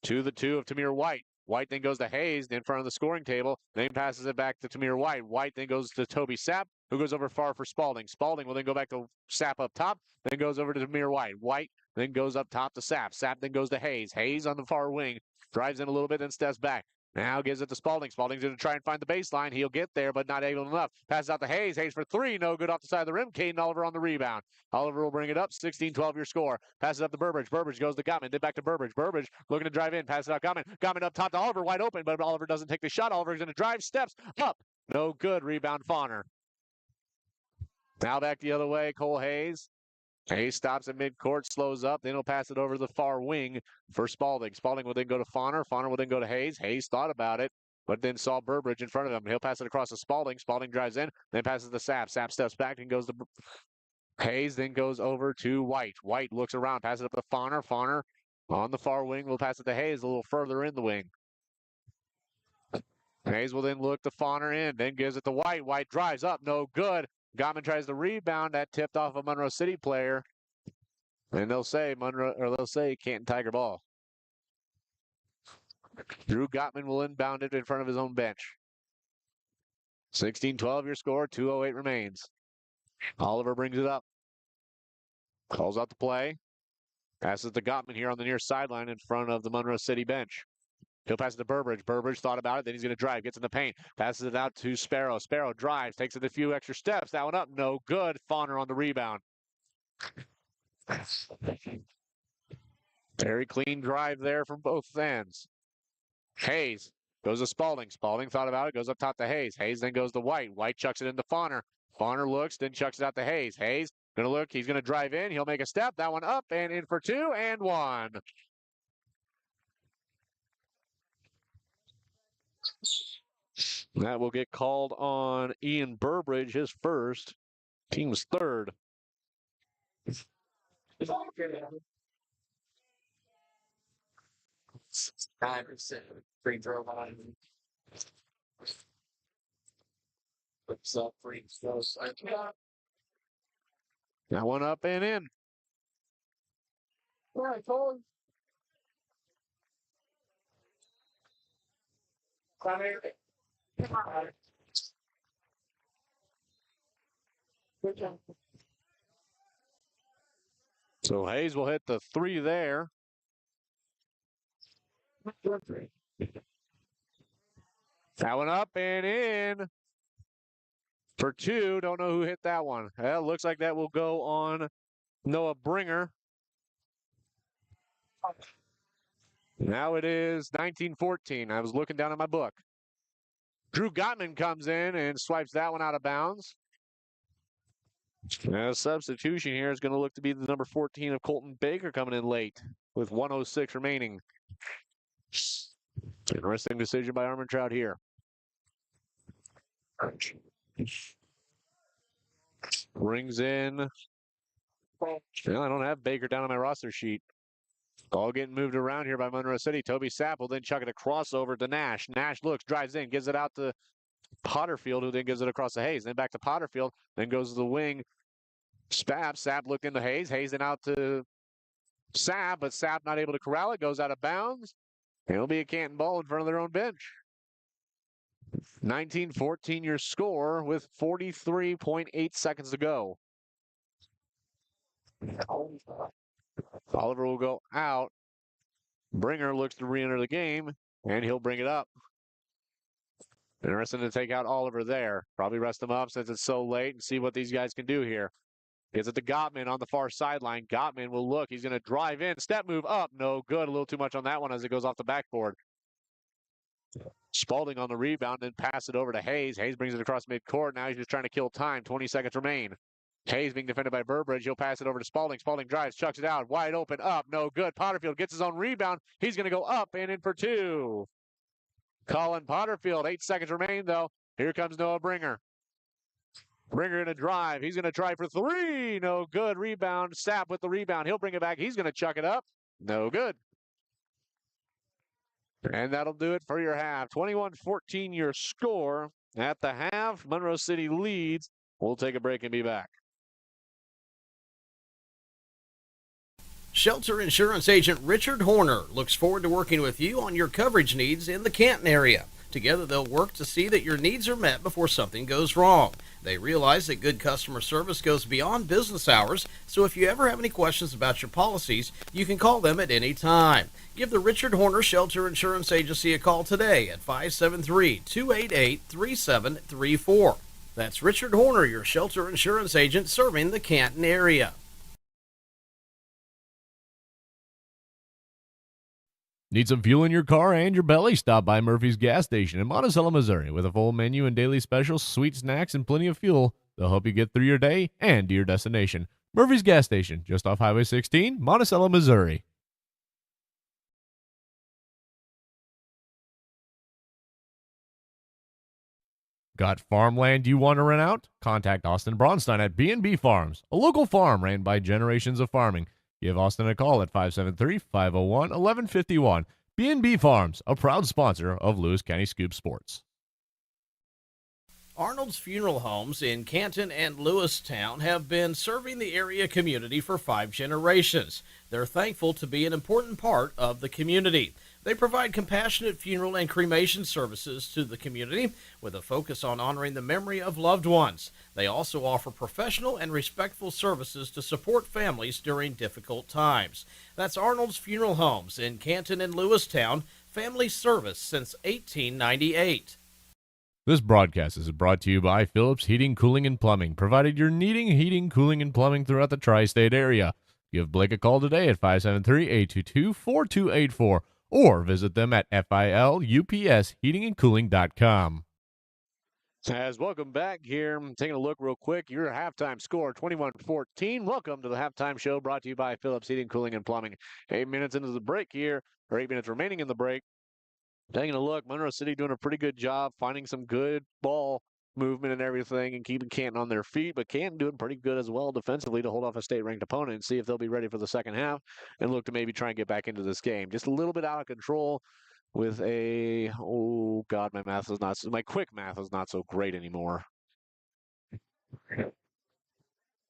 to the 2 of Tamir White. White then goes to Hayes in front of the scoring table, then passes it back to Tamir White. White then goes to Toby Sapp, who goes over far for Spalding. Spalding will then go back to Sapp up top, then goes over to Tamir White. White then goes up top to Sapp. Sapp then goes to Hayes. Hayes on the far wing, drives in a little bit, then steps back. Now gives it to Spalding. Spalding's going to try and find the baseline. He'll get there, but not able enough. Passes out to Hayes. Hayes for 3. No good off the side of the rim. Caden Oliver on the rebound. Oliver will bring it up. 16-12 your score. Passes up to Burbridge. Burbridge goes to Gottman. Then back to Burbridge. Burbridge looking to drive in. Passes out Gottman. Gottman up top to Oliver. Wide open, but Oliver doesn't take the shot. Oliver's going to drive. Steps up. No good. Rebound Fauner. Now back the other way. Cole Hayes. Hayes stops at midcourt, slows up, then he'll pass it over the far wing for Spalding. Spalding will then go to Fauner. Fauner will then go to Hayes. Hayes thought about it, but then saw Burbridge in front of him. He'll pass it across to Spalding. Spalding drives in, then passes to Sapp. Sapp steps back and goes to Hayes, then goes over to White. White looks around, passes it up to Fauner. Fauner on the far wing will pass it to Hayes a little further in the wing. Hayes will then look to Fauner in, then gives it to White. White drives up, no good. Gottman tries to rebound. That tipped off a Monroe City player. And they'll say Canton Tiger ball. Drew Gottman will inbound it in front of his own bench. 16-12 your score, 2:08 remains. Oliver brings it up. Calls out the play. Passes to Gottman here on the near sideline in front of the Monroe City bench. He'll pass it to Burbridge. Burbridge thought about it. Then he's going to drive. Gets in the paint. Passes it out to Sparrow. Sparrow drives. Takes it a few extra steps. That one up. No good. Fauner on the rebound. Very clean drive there from both ends. Hayes goes to Spalding. Spalding thought about it. Goes up top to Hayes. Hayes then goes to White. White chucks it into Fauner. Fauner looks, then chucks it out to Hayes. Hayes going to look. He's going to drive in. He'll make a step. That one up and in for 2 and 1. That will get called on Ian Burbridge, his first, team's third. 9% free throw line. Flips up free throws. That one up and in. All right, Cole. So Hayes will hit the 3 there. That one up and in for 2. Don't know who hit that one. Well, looks like that will go on Noah Bringer. Now it is 19-14. I was looking down at my book. Drew Gottman comes in and swipes that one out of bounds. Now, substitution here is going to look to be the number 14 of Colton Baker coming in late with 1:06 remaining. Interesting decision by Armentrout here. Brings in. Well, I don't have Baker down on my roster sheet. All getting moved around here by Monroe City. Toby Sapp will then chuck it across over to Nash. Nash looks, drives in, gives it out to Potterfield, who then gives it across to Hayes. Then back to Potterfield, then goes to the wing. Sapp looked into Hayes. Hayes then out to Sapp, but Sapp not able to corral it, goes out of bounds. It'll be a Canton ball in front of their own bench. 19-14 your score with 43.8 seconds to go. Oliver will go out. Bringer looks to re-enter the game, and he'll bring it up. Interesting to take out Oliver there. Probably rest him up since it's so late and see what these guys can do here. Gets it to Gottman on the far sideline. Gottman will look. He's going to drive in. Step move up. No good. A little too much on that one as it goes off the backboard. Spalding on the rebound, then pass it over to Hayes. Hayes brings it across midcourt. Now he's just trying to kill time. 20 seconds remain. Hayes being defended by Burbridge. He'll pass it over to Spalding. Spalding drives, chucks it out. Wide open, up. No good. Potterfield gets his own rebound. He's going to go up and in for two. Colin Potterfield. 8 seconds remain, though. Here comes Noah Bringer. Bringer in a drive. He's going to try for three. No good. Rebound. Sapp with the rebound. He'll bring it back. He's going to chuck it up. No good. And that'll do it for your half. 21-14 your score. At the half, Monroe City leads. We'll take a break and be back. Shelter Insurance Agent Richard Horner looks forward to working with you on your coverage needs in the Canton area. Together, they'll work to see that your needs are met before something goes wrong. They realize that good customer service goes beyond business hours, so if you ever have any questions about your policies, you can call them at any time. Give the Richard Horner Shelter Insurance Agency a call today at 573-288-3734. That's Richard Horner, your shelter insurance agent serving the Canton area. Need some fuel in your car and your belly? Stop by Murphy's Gas Station in Monticello, Missouri. With a full menu and daily specials, sweet snacks, and plenty of fuel, they'll help you get through your day and to your destination. Murphy's Gas Station, just off Highway 16, Monticello, Missouri. Got farmland you want to rent out? Contact Austin Braunstein at B&B Farms, a local farm ran by generations of farming. Give Austin a call at 573-501-1151. B&B Farms, a proud sponsor of Lewis County Scoop Sports. Arnold's Funeral Homes in Canton and Lewistown have been serving the area community for 5 generations. They're thankful to be an important part of the community. They provide compassionate funeral and cremation services to the community with a focus on honoring the memory of loved ones. They also offer professional and respectful services to support families during difficult times. That's Arnold's Funeral Homes in Canton and Lewistown, family service since 1898. This broadcast is brought to you by Phillips Heating, Cooling, and Plumbing, provided you're needing heating, cooling, and plumbing throughout the tri-state area. Give Blake a call today at 573-822-4284 or visit them at filupsheatingandcooling.com. As welcome back here, taking a look real quick, your halftime score, 21-14. Welcome to the halftime show brought to you by Phillips Heating, Cooling, and Plumbing. 8 minutes into the break here, or 8 minutes remaining in the break. Taking a look, Monroe City doing a pretty good job finding some good ball movement and everything and keeping Canton on their feet, but Canton doing pretty good as well defensively to hold off a state-ranked opponent and see if they'll be ready for the second half and look to maybe try and get back into this game. Just a little bit out of control with a, oh God, my quick math is not so great anymore.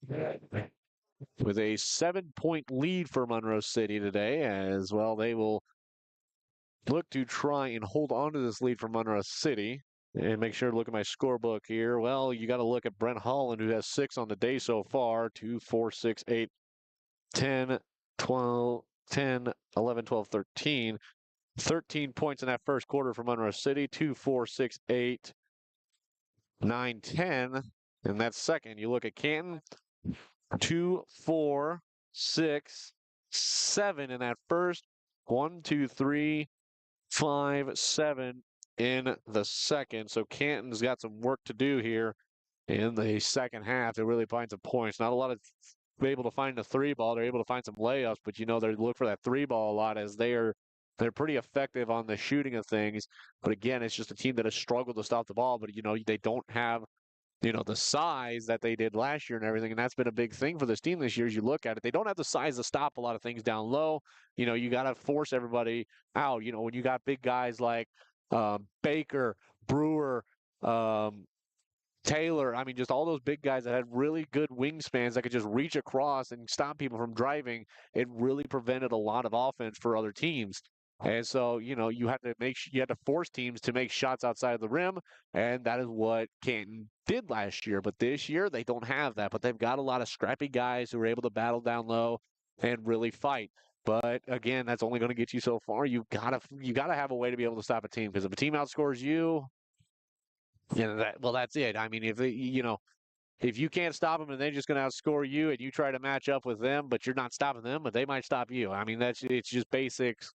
With a 7-point lead for Monroe City today as well, they will look to try and hold on to this lead for Monroe City. And make sure to look at my scorebook here. Well, you got to look at Brent Holland, who has 6 on the day so far. 2, 4, 6, 8, 10, 12, 10, 11, 12, 13. 13 points in that first quarter for Monroe City. 2, 4, 6, 8, 9, 10. And that's second. You look at Canton. 2, 4, 6, 7 in that first. 1, 2, 3, 5, 7 in the second. So Canton's got some work to do here in the second half to really find some points. Not a lot of able to find the 3-ball. They're able to find some layups, but you know they look for that 3-ball a lot as they're pretty effective on the shooting of things. But again, it's just a team that has struggled to stop the ball. But you know they don't have the size that they did last year and everything. And that's been a big thing for this team this year. As you look at it, they don't have the size to stop a lot of things down low. You got to force everybody out. When you got big guys like Baker, Brewer, Taylor, I mean, just all those big guys that had really good wingspans that could just reach across and stop people from driving, it really prevented a lot of offense for other teams. And so, you had to force teams to make shots outside of the rim, and that is what Canton did last year. But this year, they don't have that. But they've got a lot of scrappy guys who are able to battle down low and really fight. But again, that's only going to get you so far. You gotta have a way to be able to stop a team, because if a team outscores you, that's it. I mean, if you can't stop them and they're just going to outscore you, and you try to match up with them, but you're not stopping them, but they might stop you. I mean, it's just basics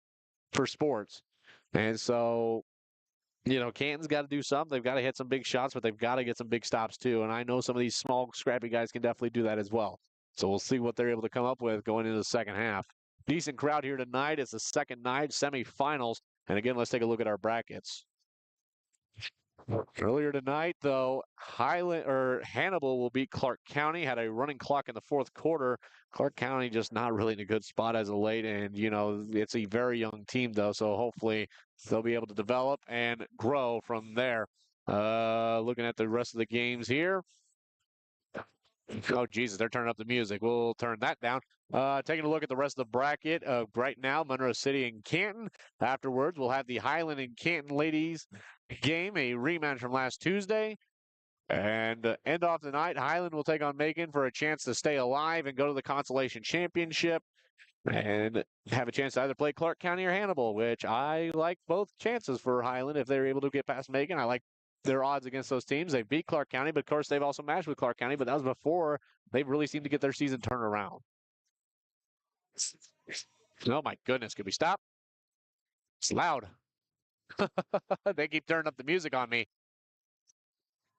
for sports. And so, Canton's got to do something. They've got to hit some big shots, but they've got to get some big stops too. And I know some of these small, scrappy guys can definitely do that as well. So we'll see what they're able to come up with going into the second half. Decent crowd here tonight. It's the second night, semifinals. And again, let's take a look at our brackets. Earlier tonight, though, Hannibal will beat Clark County. Had a running clock in the fourth quarter. Clark County just not really in a good spot as of late, and it's a very young team though, so hopefully they'll be able to develop and grow from there. Looking at the rest of the games here. Oh, Jesus, they're turning up the music. We'll turn that down. Taking a look at the rest of the bracket. Right now, Monroe City and Canton. Afterwards, we'll have the Highland and Canton ladies game, a rematch from last Tuesday. And end off the night, Highland will take on Macon for a chance to stay alive and go to the Consolation Championship and have a chance to either play Clark County or Hannibal, which I like both chances for Highland if they're able to get past Macon. I like their odds against those teams. They beat Clark County, but of course they've also matched with Clark County, but that was before they really seemed to get their season turned around. Oh my goodness, could we stop? It's loud. They keep turning up the music on me.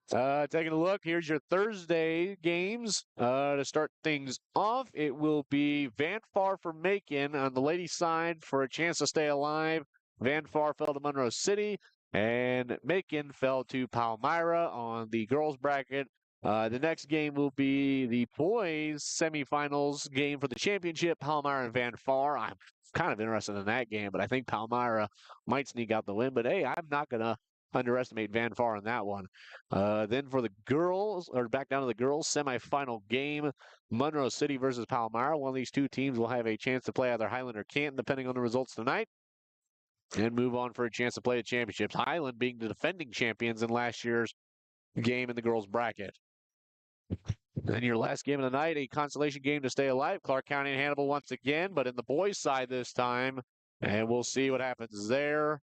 Taking a look, here's your Thursday games. To start things off, it will be Van Far for Macon on the ladies' side for a chance to stay alive. Van Far fell to Monroe City, and Macon fell to Palmyra on the girls' bracket. The next game will be the boys' semifinals game for the championship, Palmyra and Van Far. I'm kind of interested in that game, but I think Palmyra might sneak out the win. But hey, I'm not going to underestimate Van Far in that one. Then for the girls, or back down to the girls' semifinal game, Monroe City versus Palmyra. One of these two teams will have a chance to play either Highland or Canton, depending on the results tonight, and move on for a chance to play the championships. Highland being the defending champions in last year's game in the girls' bracket. Then your last game of the night, a consolation game to stay alive. Clark County and Hannibal once again, but in the boys' side this time. And we'll see what happens there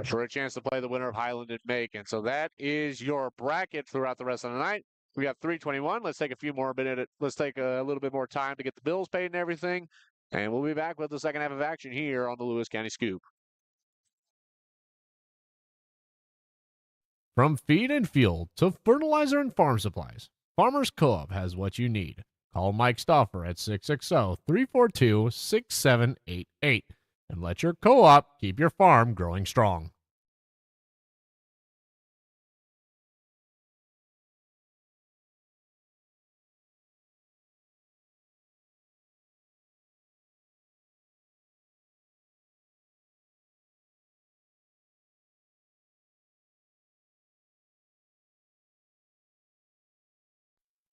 for a chance to play the winner of Highland and Macon. So that is your bracket throughout the rest of the night. We got 3:21. Let's take a few more minutes. Let's take a little bit more time to get the bills paid and everything. And we'll be back with the second half of action here on the Lewis County Scoop. From feed and fuel to fertilizer and farm supplies, Farmers Co-op has what you need. Call Mike Stauffer at 660-342-6788 and let your co-op keep your farm growing strong.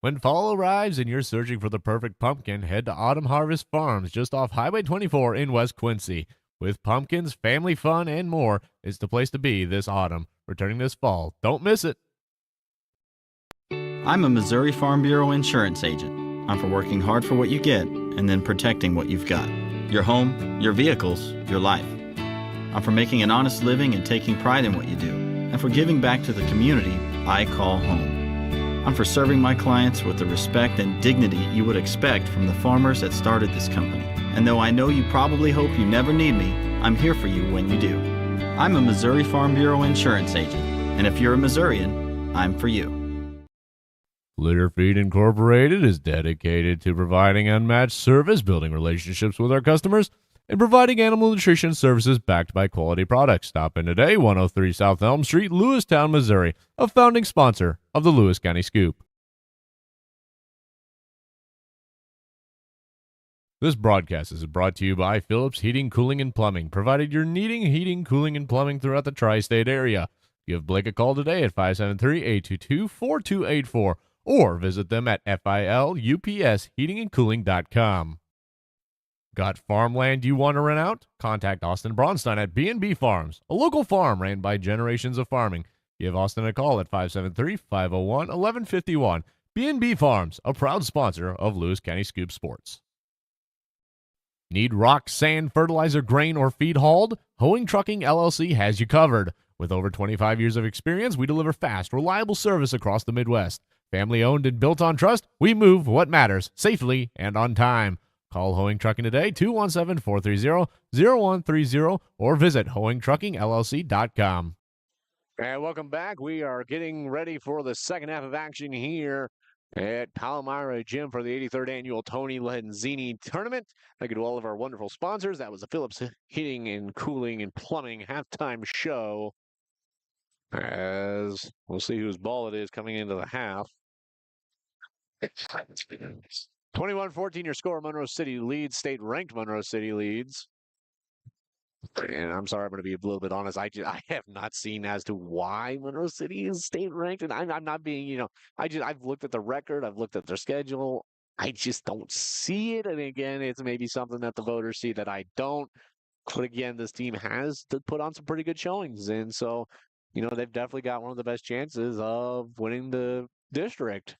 When fall arrives and you're searching for the perfect pumpkin, head to Autumn Harvest Farms just off Highway 24 in West Quincy. With pumpkins, family fun, and more, it's the place to be this autumn. Returning this fall. Don't miss it. I'm a Missouri Farm Bureau insurance agent. I'm for working hard for what you get and then protecting what you've got. Your home, your vehicles, your life. I'm for making an honest living and taking pride in what you do, and for giving back to the community I call home. I'm for serving my clients with the respect and dignity you would expect from the farmers that started this company. And though I know you probably hope you never need me, I'm here for you when you do. I'm a Missouri Farm Bureau insurance agent, and if you're a Missourian, I'm for you. Litter Feed Incorporated is dedicated to providing unmatched service, building relationships with our customers, and providing animal nutrition services backed by quality products. Stop in today, 103 South Elm Street, Lewistown, Missouri, a founding sponsor of the Lewis County Scoop. This broadcast is brought to you by Phillips Heating, Cooling, and Plumbing, provided you're needing heating, cooling, and plumbing throughout the tri-state area. Give Blake a call today at 573-822-4284 or visit them at filupsheatingandcooling.com. Got farmland you want to rent out? Contact Austin Braunstein at B&B Farms, a local farm ran by generations of farming. Give Austin a call at 573-501-1151. B&B Farms, a proud sponsor of Lewis County Scoop Sports. Need rock, sand, fertilizer, grain, or feed hauled? Hoeing Trucking LLC has you covered. With over 25 years of experience, we deliver fast, reliable service across the Midwest. Family owned and built on trust, we move what matters safely and on time. Call Hoeing Trucking today, 217-430-0130, or visit hoeingtruckingllc.com. And welcome back. We are getting ready for the second half of action here at Palmyra Gym for the 83rd annual Tony Lenzini tournament. Thank you to all of our wonderful sponsors. That was the Phillips Heating and Cooling and Plumbing halftime show. As we'll see whose ball it is coming into the half. 21-14 your score. Monroe City leads. State-ranked Monroe City leads. And I'm sorry, I'm going to be a little bit honest. I have not seen as to why Monroe City is state-ranked, and I'm not being, I've looked at the record, I've looked at their schedule. I just don't see it. And again, it's maybe something that the voters see that I don't. But again, this team has to put on some pretty good showings, and so they've definitely got one of the best chances of winning the district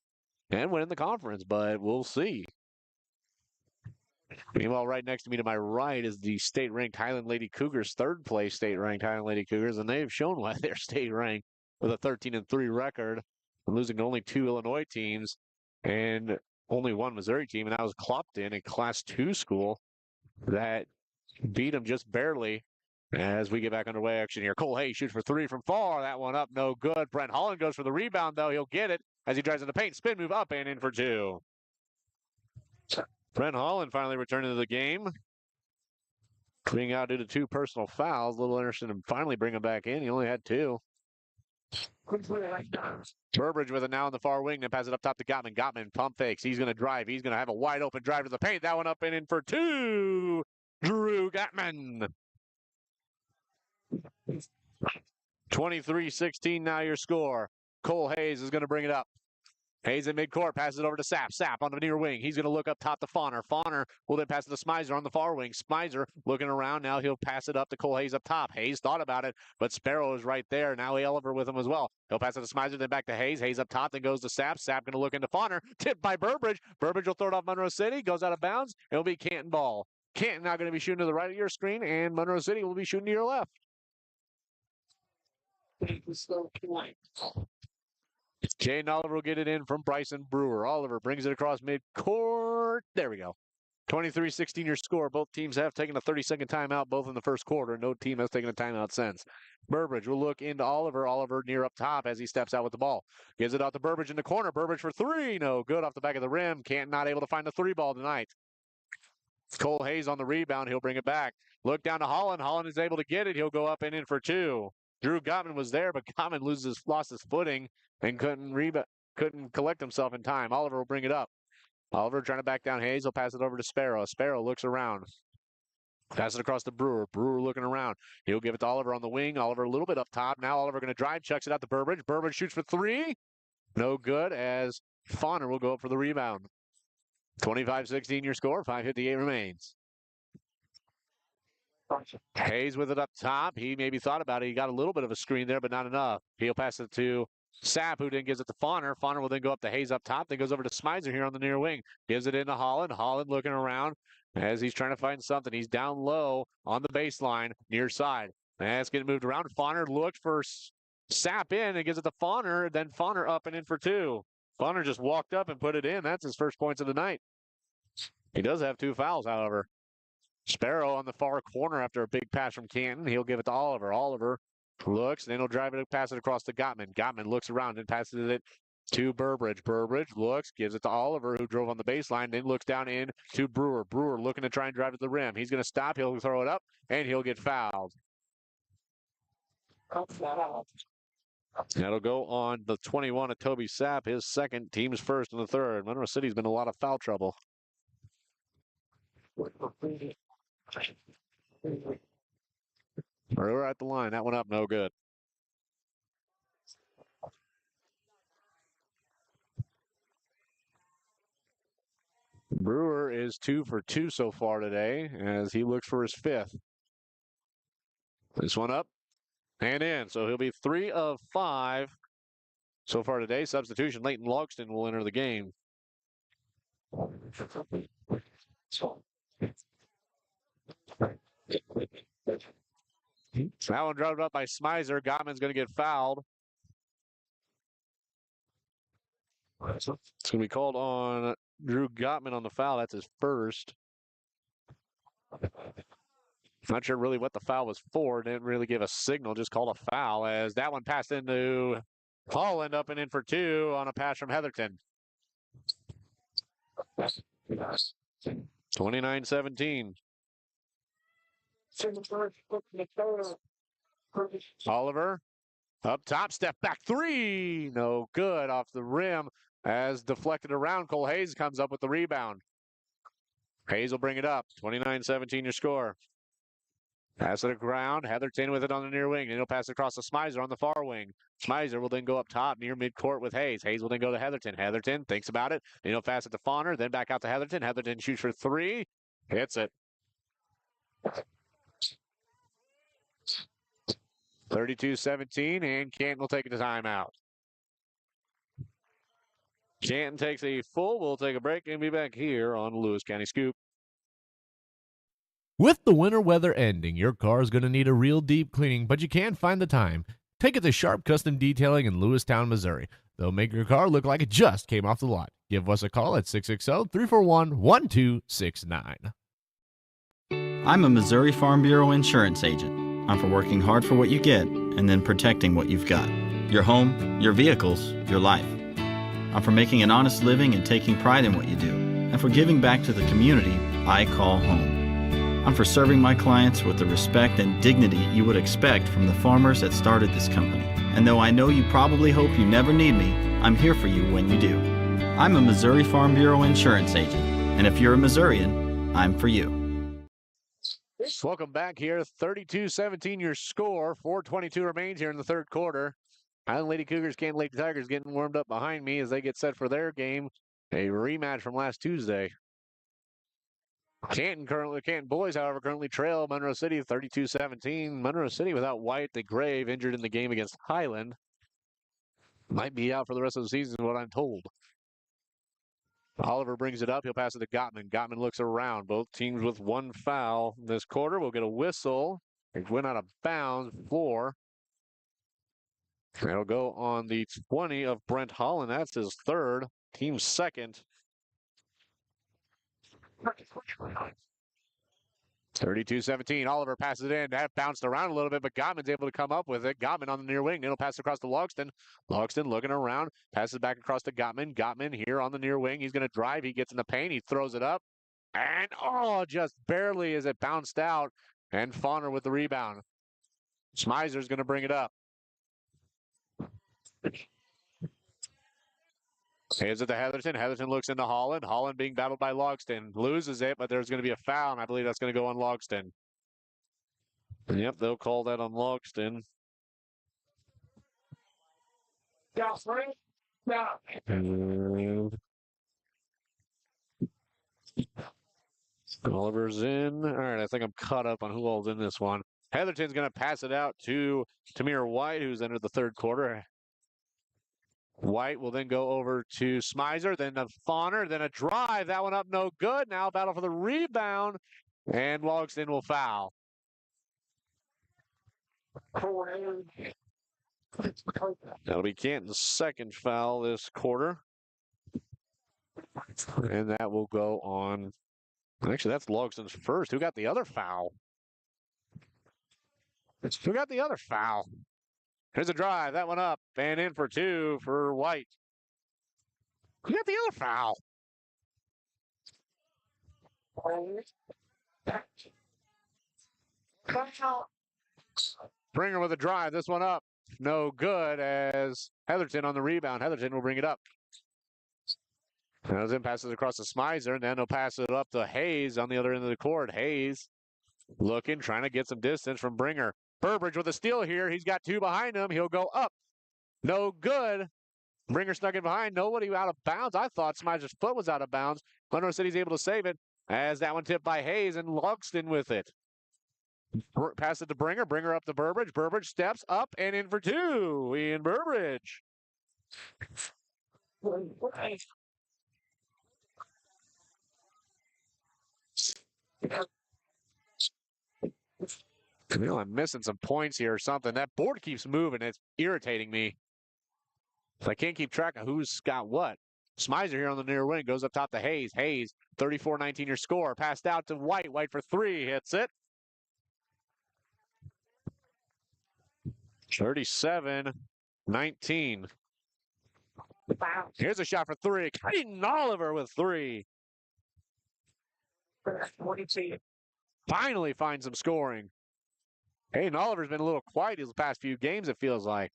and winning the conference. But we'll see. Meanwhile, right next to me to my right is the state-ranked Highland Lady Cougars, third place state-ranked Highland Lady Cougars, and they've shown why they're state-ranked with a 13-3 record, losing to only 2 Illinois teams and only 1 Missouri team, and that was Clopton, a Class 2 school that beat them just barely. As we get back underway action here, Cole Hayes shoots for 3 from far. That one up, no good. Brent Holland goes for the rebound, though. He'll get it as he drives in the paint. Spin move up and in for 2. Brent Holland finally returned to the game. Being out due to 2 personal fouls. A little interested in finally bringing him back in. He only had 2. Burbridge with it now on the far wing. Then passes it up top to Gottman. Gottman pump fakes. He's going to drive. He's going to have a wide open drive to the paint. That one up and in for 2. Drew Gottman. 23-16 now your score. Cole Hayes is going to bring it up. Hayes in midcourt, passes it over to Sapp. Sapp on the near wing. He's going to look up top to Fauner. Fauner will then pass it to Smizer on the far wing. Smizer looking around. Now he'll pass it up to Cole Hayes up top. Hayes thought about it, but Sparrow is right there. Now Oliver with him as well. He'll pass it to Smizer, then back to Hayes. Hayes up top, then goes to Sapp. Sapp going to look into Fauner. Tipped by Burbridge. Burbridge will throw it off Monroe City. Goes out of bounds. It'll be Canton ball. Canton now going to be shooting to the right of your screen, and Monroe City will be shooting to your left. Jaden Oliver will get it in from Bryson Brewer. Oliver brings it across midcourt. There we go. 23-16 your score. Both teams have taken a 30-second timeout, both in the first quarter. No team has taken a timeout since. Burbridge will look into Oliver. Oliver near up top as he steps out with the ball. Gives it out to Burbridge in the corner. Burbridge for 3. No good off the back of the rim. Can't not able to find the 3 ball tonight. Cole Hayes on the rebound. He'll bring it back. Look down to Holland. Holland is able to get it. He'll go up and in for 2. Drew Gottman was there, but Gottman lost his footing and couldn't collect himself in time. Oliver will bring it up. Oliver trying to back down Hayes. He'll pass it over to Sparrow. Sparrow looks around. Pass it across to Brewer. Brewer looking around. He'll give it to Oliver on the wing. Oliver a little bit up top. Now Oliver going to drive. Chucks it out to Burbridge. Burbridge shoots for 3. No good as Fauner will go up for the rebound. 25-16 your score. 5:58 remains. Hayes with it up top. He maybe thought about it. He got a little bit of a screen there, but not enough. He'll pass it to Sapp, who then gives it to Fauner. Fauner will then go up to Hayes up top, then goes over to Smizer here on the near wing. Gives it into Holland. Holland looking around as he's trying to find something. He's down low on the baseline, near side. That's getting moved around. Fauner looked for Sapp in and gives it to Fauner. Then Fauner up and in for 2. Fauner just walked up and put it in. That's his first points of the night. He does have 2 fouls, however. Sparrow on the far corner after a big pass from Canton. He'll give it to Oliver. Oliver looks, and then he'll drive it, pass it across to Gottman. Gottman looks around and passes it To Burbridge. Burbridge looks, gives it to Oliver, who drove on the baseline, then looks down in to Brewer. Brewer looking to try and drive to the rim. He's going to stop. He'll throw it up, and he'll get fouled. That'll go on the 21 of Toby Sapp, his second, team's first in the third. Monroe City's been in a lot of foul trouble. Brewer at the line. That one up, no good. Brewer is 2 for 2 so far today as he looks for his fifth. This one up and in. So he'll be 3 of 5 so far today. Substitution, Leighton Logston will enter the game. That one dropped up by Smizer. Gottman's going to get fouled. It's going to be called on Drew Gottman on the foul. That's his first. Not sure really what the foul was for. Didn't really give a signal. Just called a foul as that one passed into Holland up and in for 2 on a pass from Heatherton. 29-17. Oliver up top, step back 3. No good off the rim as deflected around. Cole Hayes comes up with the rebound. Hayes will bring it up. 29-17 your score. Pass it to ground. Heatherton with it on the near wing. And he'll pass it across to Smizer on the far wing. Smizer will then go up top near midcourt with Hayes. Hayes will then go to Heatherton. Heatherton thinks about it. Then he'll pass it to Fauner. Then back out to Heatherton. Heatherton shoots for 3. Hits it. 32-17, and Canton will take a timeout. Canton takes a full. We'll take a break and be back here on Lewis County Scoop. With the winter weather ending, your car is going to need a real deep cleaning, but you can't find the time. Take it to Sharp Custom Detailing in Lewistown, Missouri. They'll make your car look like it just came off the lot. Give us a call at 660-341-1269. I'm a Missouri Farm Bureau insurance agent. I'm for working hard for what you get and then protecting what you've got. Your home, your vehicles, your life. I'm for making an honest living and taking pride in what you do, and for giving back to the community I call home. I'm for serving my clients with the respect and dignity you would expect from the farmers that started this company. And though I know you probably hope you never need me, I'm here for you when you do. I'm a Missouri Farm Bureau insurance agent, and if you're a Missourian, I'm for you. Welcome back here. 32-17 your score. 4:22 remains here in the third quarter. Highland Lady Cougars, Canton Lady Tigers getting warmed up behind me as they get set for their game. A rematch from last Tuesday. Canton boys, however, currently trail Monroe City 32-17. Monroe City without White, the Grave, injured in the game against Highland. Might be out for the rest of the season, what I'm told. Oliver brings it up. He'll pass it to Gottman. Gottman looks around. Both teams with 1 foul this quarter. We'll get a whistle. It went out of bounds. Floor. It'll go on the 20 of Brent Holland. That's his third. Team second. 32-17. Oliver passes it in. That bounced around a little bit, but Gottman's able to come up with it. Gottman on the near wing. It'll pass across to Logston. Logston looking around. Passes back across to Gottman. Gottman here on the near wing. He's going to drive. He gets in the paint. He throws it up. And, just barely as it bounced out. And Fauner with the rebound. Smizer's going to bring it up. Hands it to Heatherton. Heatherton looks into Holland. Holland being battled by Logston. Loses it, but there's going to be a foul, and I believe that's going to go on Logston. Yep, they'll call that on Logston. Oliver's in. All right, I think I'm caught up on who all's in this one. Heatherton's going to pass it out to Tamir White, who's entered the third quarter. White will then go over to Smizer, then a Fauner, then a drive. That one up, no good. Now battle for the rebound, and Logston will foul. That'll be Canton's second foul this quarter. And that will go on. Actually, that's Logston's first. Who got the other foul? Who got the other foul? Here's a drive. That one up and in for 2 for White. We got the other foul. Bringer with a drive. This one up. No good as Heatherton on the rebound. Heatherton will bring it up. Then passes across to Smizer, and then he'll pass it up to Hayes on the other end of the court. Hayes looking, trying to get some distance from Bringer. Burbridge with a steal here. He's got two behind him. He'll go up. No good. Bringer stuck it behind. Nobody out of bounds. I thought Smizer's foot was out of bounds. Monroe City's able to save it as that one tipped by Hayes and Logston with it. Pass it to Bringer. Bringer up to Burbridge. Burbridge steps up and in for two. Ian Burbridge. I feel I'm missing some points here or something. That board keeps moving. It's irritating me. I can't keep track of who's got what. Smizer here on the near wing goes up top to Hayes. Hayes, 34-19 your score. Passed out to White. White for three. Hits it. 37-19. Here's a shot for three. Canton Oliver with three. Finally finds some scoring. Canton Oliver's been a little quiet these past few games, it feels like.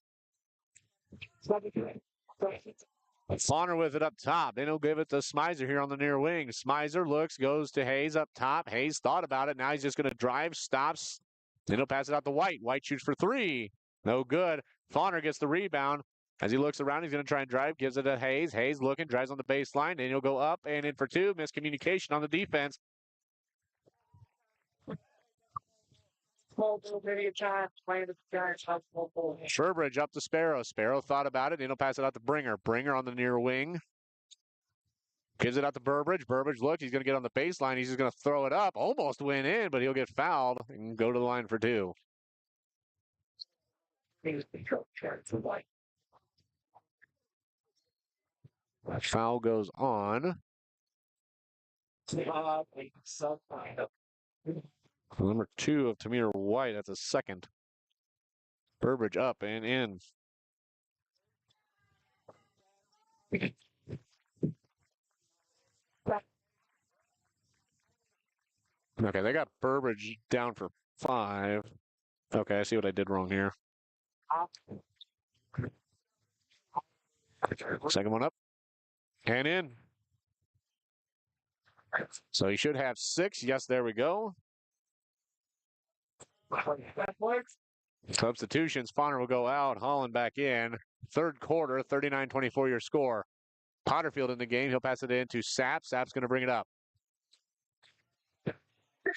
Fauner with it up top. Then he'll give it to Smizer here on the near wing. Smizer looks, goes to Hayes up top. Hayes thought about it. Now he's just going to drive, stops. Then he'll pass it out to White. White shoots for three. No good. Fauner gets the rebound. As he looks around, he's going to try and drive. Gives it to Hayes. Hayes looking, drives on the baseline. Then he'll go up and in for two. Miscommunication on the defense. Burbridge up to Sparrow. Sparrow thought about it. Then he'll pass it out to Bringer. Bringer on the near wing. Gives it out to Burbridge. Burbridge looks. He's going to get on the baseline. He's just going to throw it up. Almost went in, but he'll get fouled and go to the line for two. That foul goes on. Number 2 of Tamir White. That's a second. Burbridge up and in. Okay, they got Burbridge down for 5. Okay, I see what I did wrong here. Second one up. And in. So he should have 6. Yes, there we go. Substitutions. Fauner will go out. Holland back in. Third quarter, 39-24 your score. Potterfield in the game. He'll pass it in to Sapp. Sapp's going to bring it up.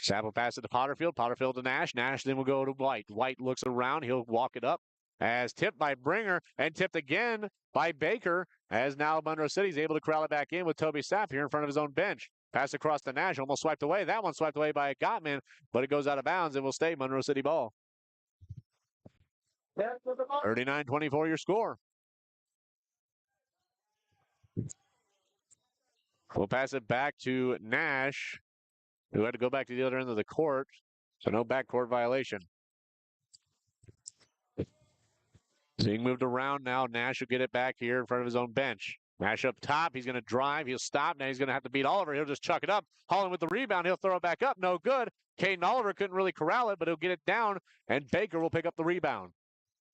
Sapp will pass it to Potterfield. Potterfield to Nash. Nash then will go to White. White looks around. He'll walk it up. As tipped by Bringer and tipped again by Baker. As now Monroe City is able to corral it back in with Toby Sapp here in front of his own bench. Pass across to Nash. Almost swiped away. That one swiped away by Gottman, but it goes out of bounds and will stay Monroe City ball. 39-24 your score. We'll pass it back to Nash, who had to go back to the other end of the court. So no backcourt violation. Being moved around now. Nash will get it back here in front of his own bench. Nash up top. He's going to drive. He'll stop. Now he's going to have to beat Oliver. He'll just chuck it up. Holland with the rebound. He'll throw it back up. No good. Canton Oliver couldn't really corral it, but he'll get it down, and Baker will pick up the rebound.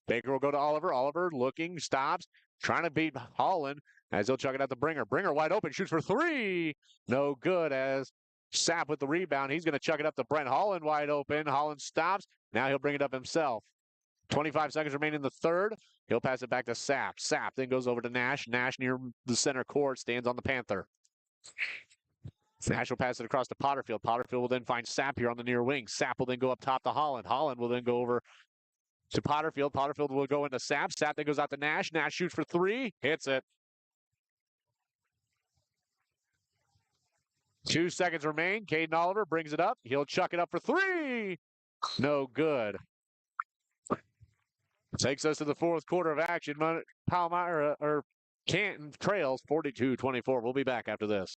Baker will go to Oliver. Oliver looking, stops, trying to beat Holland as he'll chuck it out to Bringer. Bringer wide open, shoots for 3. No good as Sapp with the rebound. He's going to chuck it up to Brent. Holland wide open. Holland stops. Now he'll bring it up himself. 25 seconds remain in the third. He'll pass it back to Sapp. Sapp then goes over to Nash. Nash near the center court stands on the Panther. Nash will pass it across to Potterfield. Potterfield will then find Sapp here on the near wing. Sapp will then go up top to Holland. Holland will then go over to Potterfield. Potterfield will go into Sapp. Sapp then goes out to Nash. Nash shoots for 3. Hits it. 2 seconds remain. Canton Oliver brings it up. He'll chuck it up for 3. No good. Takes us to the fourth quarter of action. Palmyra or Canton trails 42-24. We'll be back after this.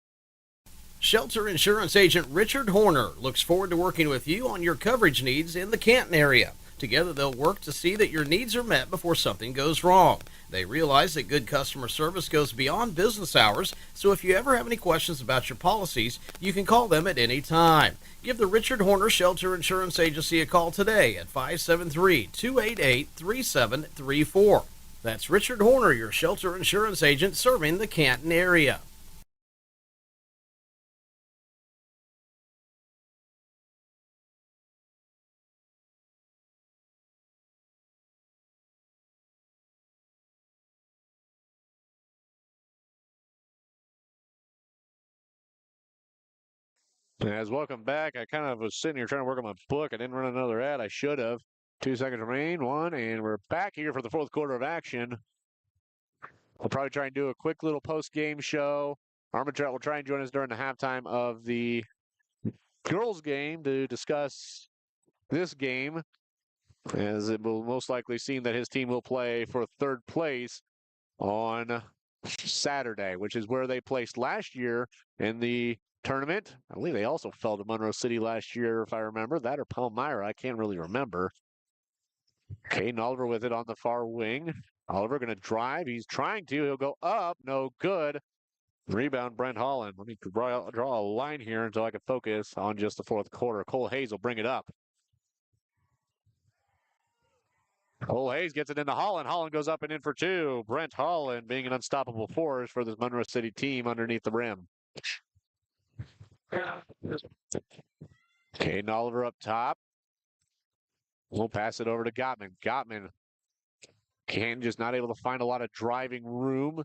Shelter Insurance Agent Richard Horner looks forward to working with you on your coverage needs in the Canton area. Together, they'll work to see that your needs are met before something goes wrong. They realize that good customer service goes beyond business hours, so if you ever have any questions about your policies, you can call them at any time. Give the Richard Horner Shelter Insurance Agency a call today at 573-288-3734. That's Richard Horner, your shelter insurance agent serving the Canton area. As welcome back, I kind of was sitting here trying to work on my book. I didn't run another ad. I should have. 2 seconds remain. One, and we're back here for the fourth quarter of action. We'll probably try and do a quick little post-game show. Armitage will try and join us during the halftime of the girls' game to discuss this game, as it will most likely seem that his team will play for third place on Saturday, which is where they placed last year in the tournament. I believe they also fell to Monroe City last year, if I remember. That or Palmyra. I can't really remember. Caden Oliver with it on the far wing. Oliver going to drive. He's trying to. He'll go up. No good. Rebound, Brent Holland. Let me draw a line here until I can focus on just the fourth quarter. Cole Hayes will bring it up. Cole Hayes gets it into Holland. Holland goes up and in for two. Brent Holland being an unstoppable force for this Monroe City team underneath the rim. Caden Oliver up top. We'll pass it over to Gottman. Gottman just not able to find a lot of driving room,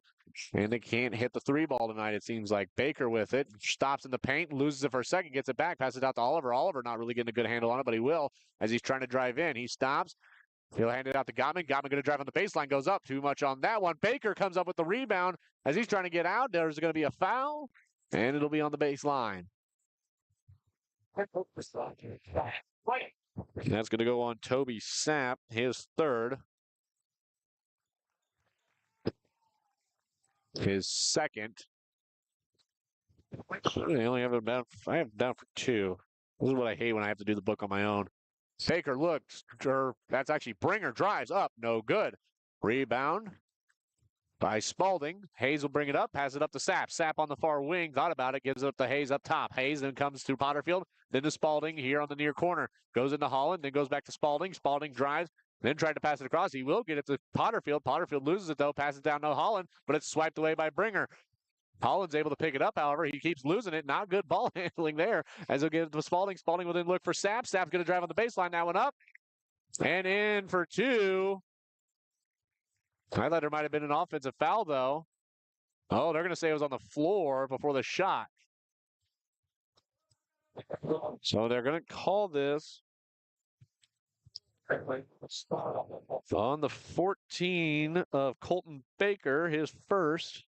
and they can't hit the three ball tonight, it seems like. Baker with it. Stops in the paint, loses it for a second, gets it back, passes it out to Oliver. Oliver not really getting a good handle on it, but he will as he's trying to drive in. He stops. He'll hand it out to Gottman. Gottman going to drive on the baseline, goes up. Too much on that one. Baker comes up with the rebound as he's trying to get out. There's going to be a foul, and it'll be on the baseline. That's going to go on Toby Sapp, his third. His second. They only have him down. I have him down for two. This is what I hate when I have to do the book on my own. Baker looks. That's actually Bringer. Drives up. No good. Rebound by Spalding. Hayes will bring it up. Pass it up to Sapp. Sapp on the far wing. Thought about it. Gives it up to Hayes up top. Hayes then comes to Potterfield. Then to Spalding here on the near corner. Goes into Holland. Then goes back to Spalding. Spalding drives. Then tried to pass it across. He will get it to Potterfield. Potterfield loses it, though. Passes down to Holland, but it's swiped away by Bringer. Holland's able to pick it up, however. He keeps losing it. Not good ball handling there as he'll get it to Spalding. Spalding will then look for Sapp. Sapp's going to drive on the baseline. That one up. And in for two. I thought there might have been an offensive foul, though. Oh, they're going to say it was on the floor before the shot. So they're going to call this on the 14 of Colton Baker, his first.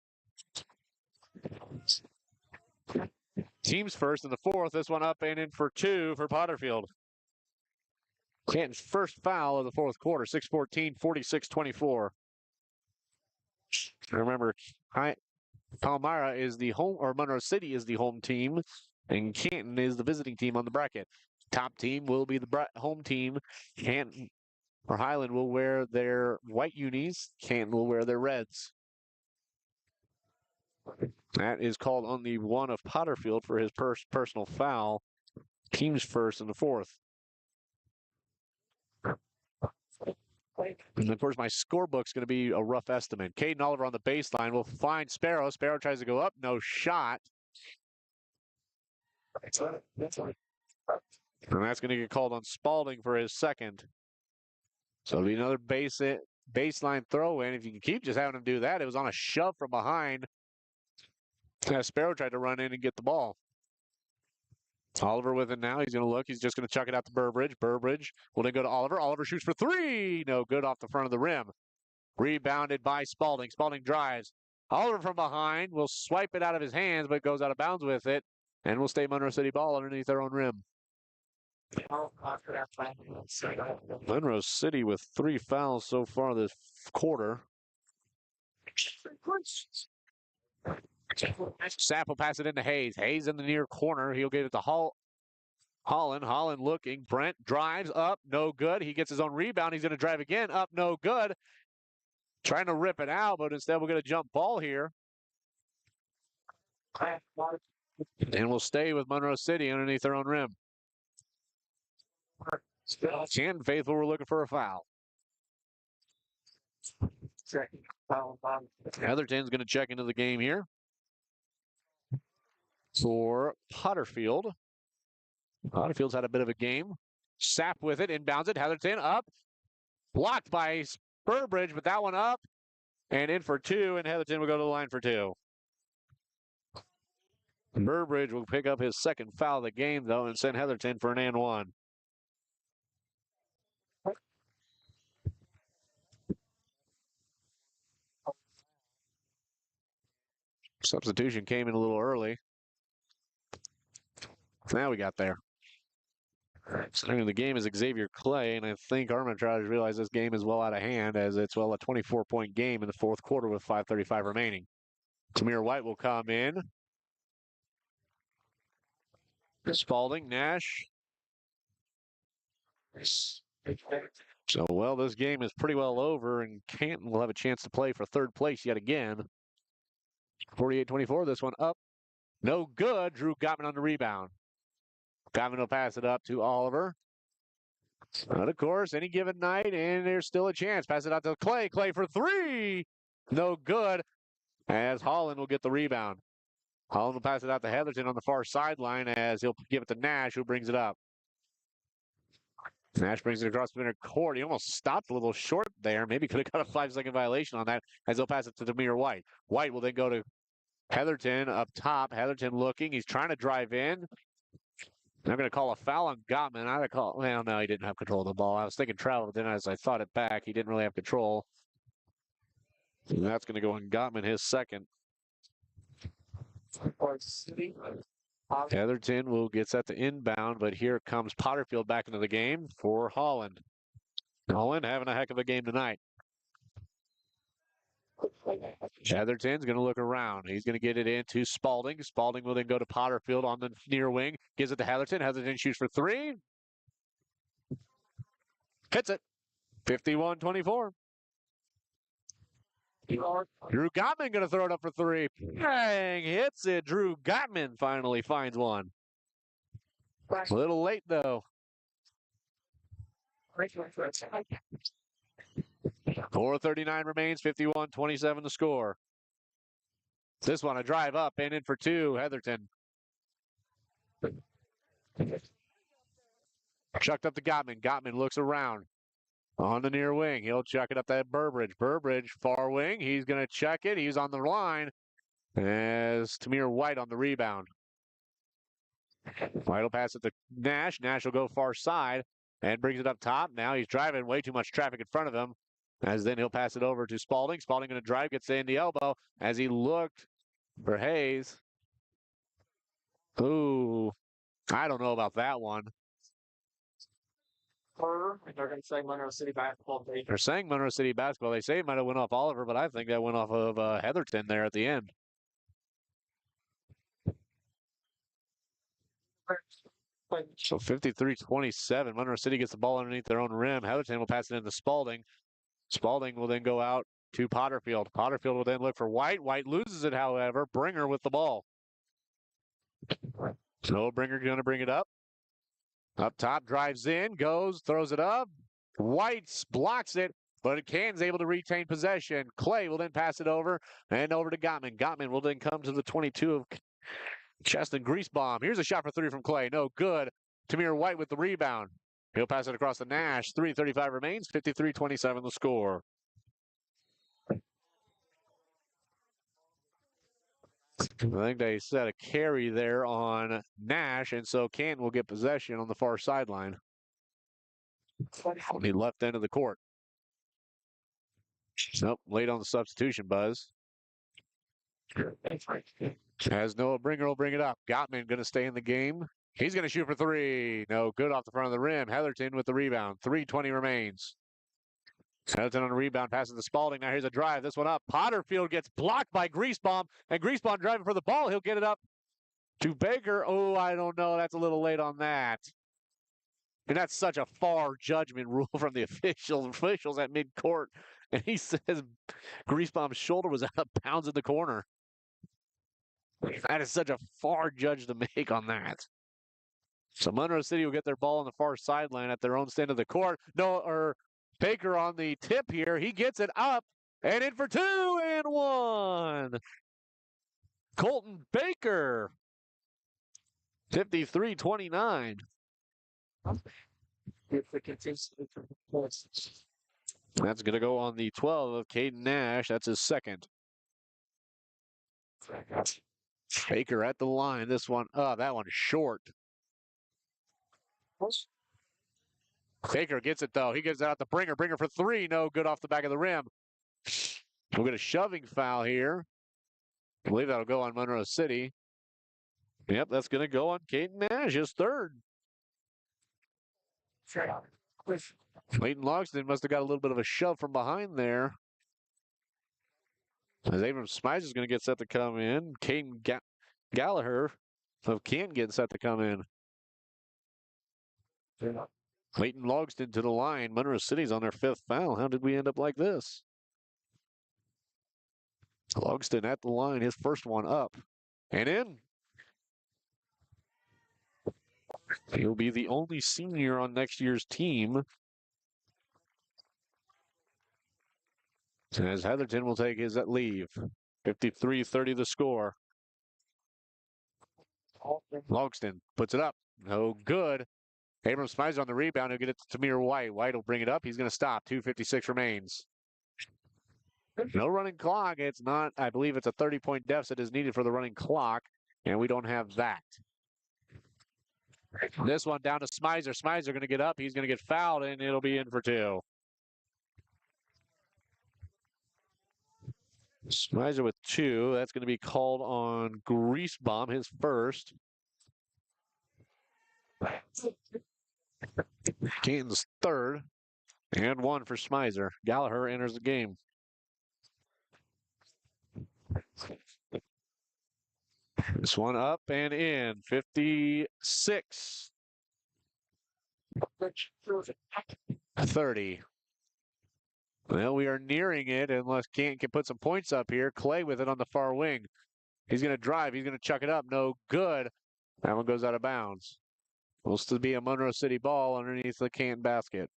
Team's first in the fourth. This one up and in for two for Potterfield. Canton's first foul of the fourth quarter. 6-14, 46-24. Remember, Palmyra is the home, or Monroe City is the home team, and Canton is the visiting team on the bracket. Top team will be the home team. Canton or Highland will wear their white unis. Canton will wear their reds. That is called on the one of Potterfield for his personal foul. Team's first in the fourth. And of course, my scorebook's going to be a rough estimate. Caden Oliver on the baseline will find Sparrow. Sparrow tries to go up. No shot. And that's going to get called on Spalding for his second. So it'll be another baseline throw in. If you can keep just having him do that, it was on a shove from behind. Sparrow tried to run in and get the ball. Oliver with it now. He's going to look. He's just going to chuck it out to Burbridge. Burbridge will then go to Oliver. Oliver shoots for three. No good off the front of the rim. Rebounded by Spalding. Spalding drives. Oliver from behind will swipe it out of his hands, but goes out of bounds with it. And will stay Monroe City ball underneath their own rim. Monroe City with 3 fouls so far this quarter. Sapp will pass it into Hayes. Hayes in the near corner. He'll get it to Hall. Holland looking. Brent drives up. No good. He gets his own rebound. He's going to drive again. Up. No good. Trying to rip it out, but instead we're going to jump ball here. And we'll stay with Monroe City underneath their own rim. Canton faithful were looking for a foul. Heatherton's going to check into the game here for Potterfield. Potterfield's had a bit of a game. Sapp with it, inbounds it. Heatherton up. Blocked by Burbridge, but that one up and in for two, and Heatherton will go to the line for two. Burbridge will pick up his second foul of the game, though, and send Heatherton for an and one. Substitution came in a little early. Now we got there. Starting the game is Xavier Clay, and I think Armitage realized this game is well out of hand as it's, well, a 24-point game in the fourth quarter with 5:35 remaining. Tamir White will come in. Spalding, Nash. So, well, this game is pretty well over, and Canton will have a chance to play for third place yet again. 48-24, this one up. No good. Drew Gottman on the rebound. Gottman will pass it up to Oliver. But of course, any given night, and there's still a chance. Pass it out to Clay. Clay for three. No good. As Holland will get the rebound. Holland will pass it out to Heatherton on the far sideline as he'll give it to Nash, who brings it up. Nash brings it across the center court. He almost stopped a little short there. Maybe could have got a 5-second violation on that as he'll pass it to Tamir White. White will then go to Heatherton up top. Heatherton looking. He's trying to drive in. I'm going to call a foul on Gottman. Well, no, he didn't have control of the ball. I was thinking travel, but then as I thought it back, he didn't really have control. And that's going to go on Gottman, his second. Heatherton will get set to inbound, but here comes Potterfield back into the game for Holland. Holland having a heck of a game tonight. Heatherton's going to look around. He's going to get it into Spalding. Spalding will then go to Potterfield on the near wing. Gives it to Heatherton. Heatherton shoots for three. Hits it. 51-24. Drew Gottman going to throw it up for three. Bang! Hits it. Drew Gottman finally finds one. A little late, though. 4:39 remains, 51-27 the score. This one, a drive up and in for two, Heatherton. Chucked up to Gottman. Gottman looks around. On the near wing, he'll chuck it up to Burbridge. Burbridge, far wing. He's going to check it. He's on the line as Tamir White on the rebound. White will pass it to Nash. Nash will go far side and brings it up top. Now he's driving, way too much traffic in front of him. As then he'll pass it over to Spalding. Spalding going to drive, gets in the elbow as he looked for Hayes. Ooh, I don't know about that one. They're going to say Monroe City basketball. They're saying Monroe City basketball. They say it might have went off Oliver, but I think that went off of Heatherton there at the end. So 53-27. Monroe City gets the ball underneath their own rim. Heatherton will pass it into Spalding. Spalding will then go out to Potterfield. Potterfield will then look for White. White loses it, however. Bringer with the ball. So Bringer going to bring it up. Up top, drives in, goes, throws it up. White blocks it, but Canton's able to retain possession. Clay will then pass it over and over to Gottman. Gottman will then come to the 22 of Cheston Griesbaum. Here's a shot for three from Clay. No good. Tamir White with the rebound. He'll pass it across to Nash. 3:35 remains. 53-27 the score. I think they set a carry there on Nash, and so Canton will get possession on the far sideline. On the left end of the court. Nope, late on the substitution buzz. As Noah Bringer will bring it up. Gottman going to stay in the game. He's going to shoot for three. No good off the front of the rim. Heatherton with the rebound. 3:20 remains. Heatherton on the rebound, passes to Spalding. Now here's a drive. This one up. Potterfield gets blocked by Griesbaum, and Griesbaum driving for the ball. He'll get it up To Baker. Oh, I don't know. That's a little late on that. And that's such a far judgment rule from the officials at midcourt. And he says Griesbaum's shoulder was out of bounds in the corner. That is such a far judge to make on that. So Monroe City will get their ball on the far sideline at their own stand of the court. Baker on the tip here. He gets it up and in for 2-1. Colton Baker. 53-29. That's going to go on the 12 of Caden Nash. That's his second. Baker at the line. This one, that one short. Baker gets it, though. He gives it out to Bringer. Bringer for 3. No good off the back of the rim. We'll get a shoving foul here. I believe that'll go on Monroe City. Yep, that's going to go on Caden Nash, his third. Clayton Logston must have got a little bit of a shove from behind there. As Abram Smize is going to get set to come in. Caden Gallagher of Canton getting set to come in. Clayton Logston to the line. Monroe City's on their 5th foul. How did we end up like this? Logston at the line, his first one up and in. He'll be the only senior on next year's team. As Heatherton will take his leave. 53-30 the score. Logston puts it up. No good. Abrams Smizer on the rebound. He'll get it to Tamir White. White will bring it up. He's going to stop. 2:56 remains. No running clock. It's not, I believe it's a 30-point deficit is needed for the running clock, and we don't have that. This one down to Smizer. Smizer going to get up. He's going to get fouled, and it'll be in for 2. Smizer with 2. That's going to be called on Griesbaum, his first. Canton's third. And 1 for Smizer. Gallagher enters the game. This one up and in. 56-30. Well, we are nearing it unless Canton can put some points up here. Clay with it on the far wing. He's going to drive. He's going to chuck it up. No good. That one goes out of bounds. Will still be a Monroe City ball underneath the Canton basket.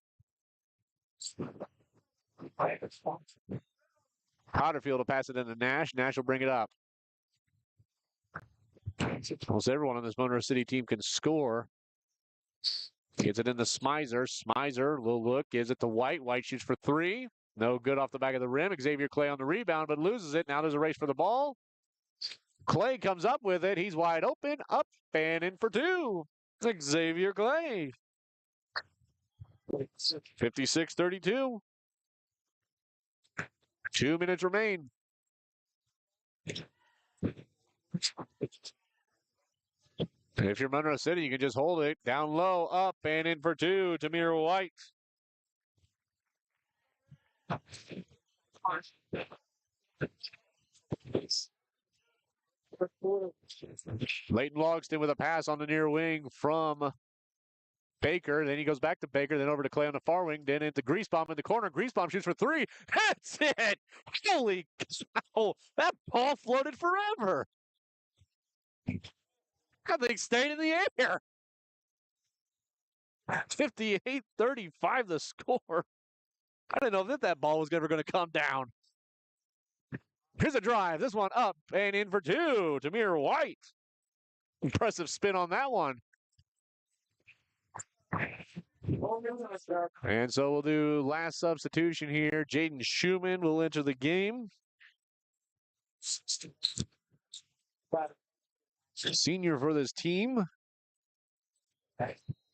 Potterfield will pass it into Nash. Nash will bring it up. Almost everyone on this Monroe City team can score. Gets it into Smizer. Smizer, little look, gives it to White. White shoots for 3. No good off the back of the rim. Xavier Clay on the rebound, but loses it. Now there's a race for the ball. Clay comes up with it. He's wide open. Up and in for 2. Xavier Clay. 56-32. 2 minutes remain. If you're Monroe City, you can just hold it down low, up and in for 2. Tamir White. Leighton Logston with a pass on the near wing from Baker. Then he goes back to Baker, then over to Clay on the far wing, then into Griesbaum in the corner. Griesbaum shoots for 3. That's it! Holy cow! That ball floated forever. That thing stayed in the air. 58-35 the score. I didn't know that ball was ever going to come down. Here's a drive. This one up and in for 2. Tamir White. Impressive spin on that one. And so we'll do last substitution here. Jaden Schumann will enter the game. Senior for this team.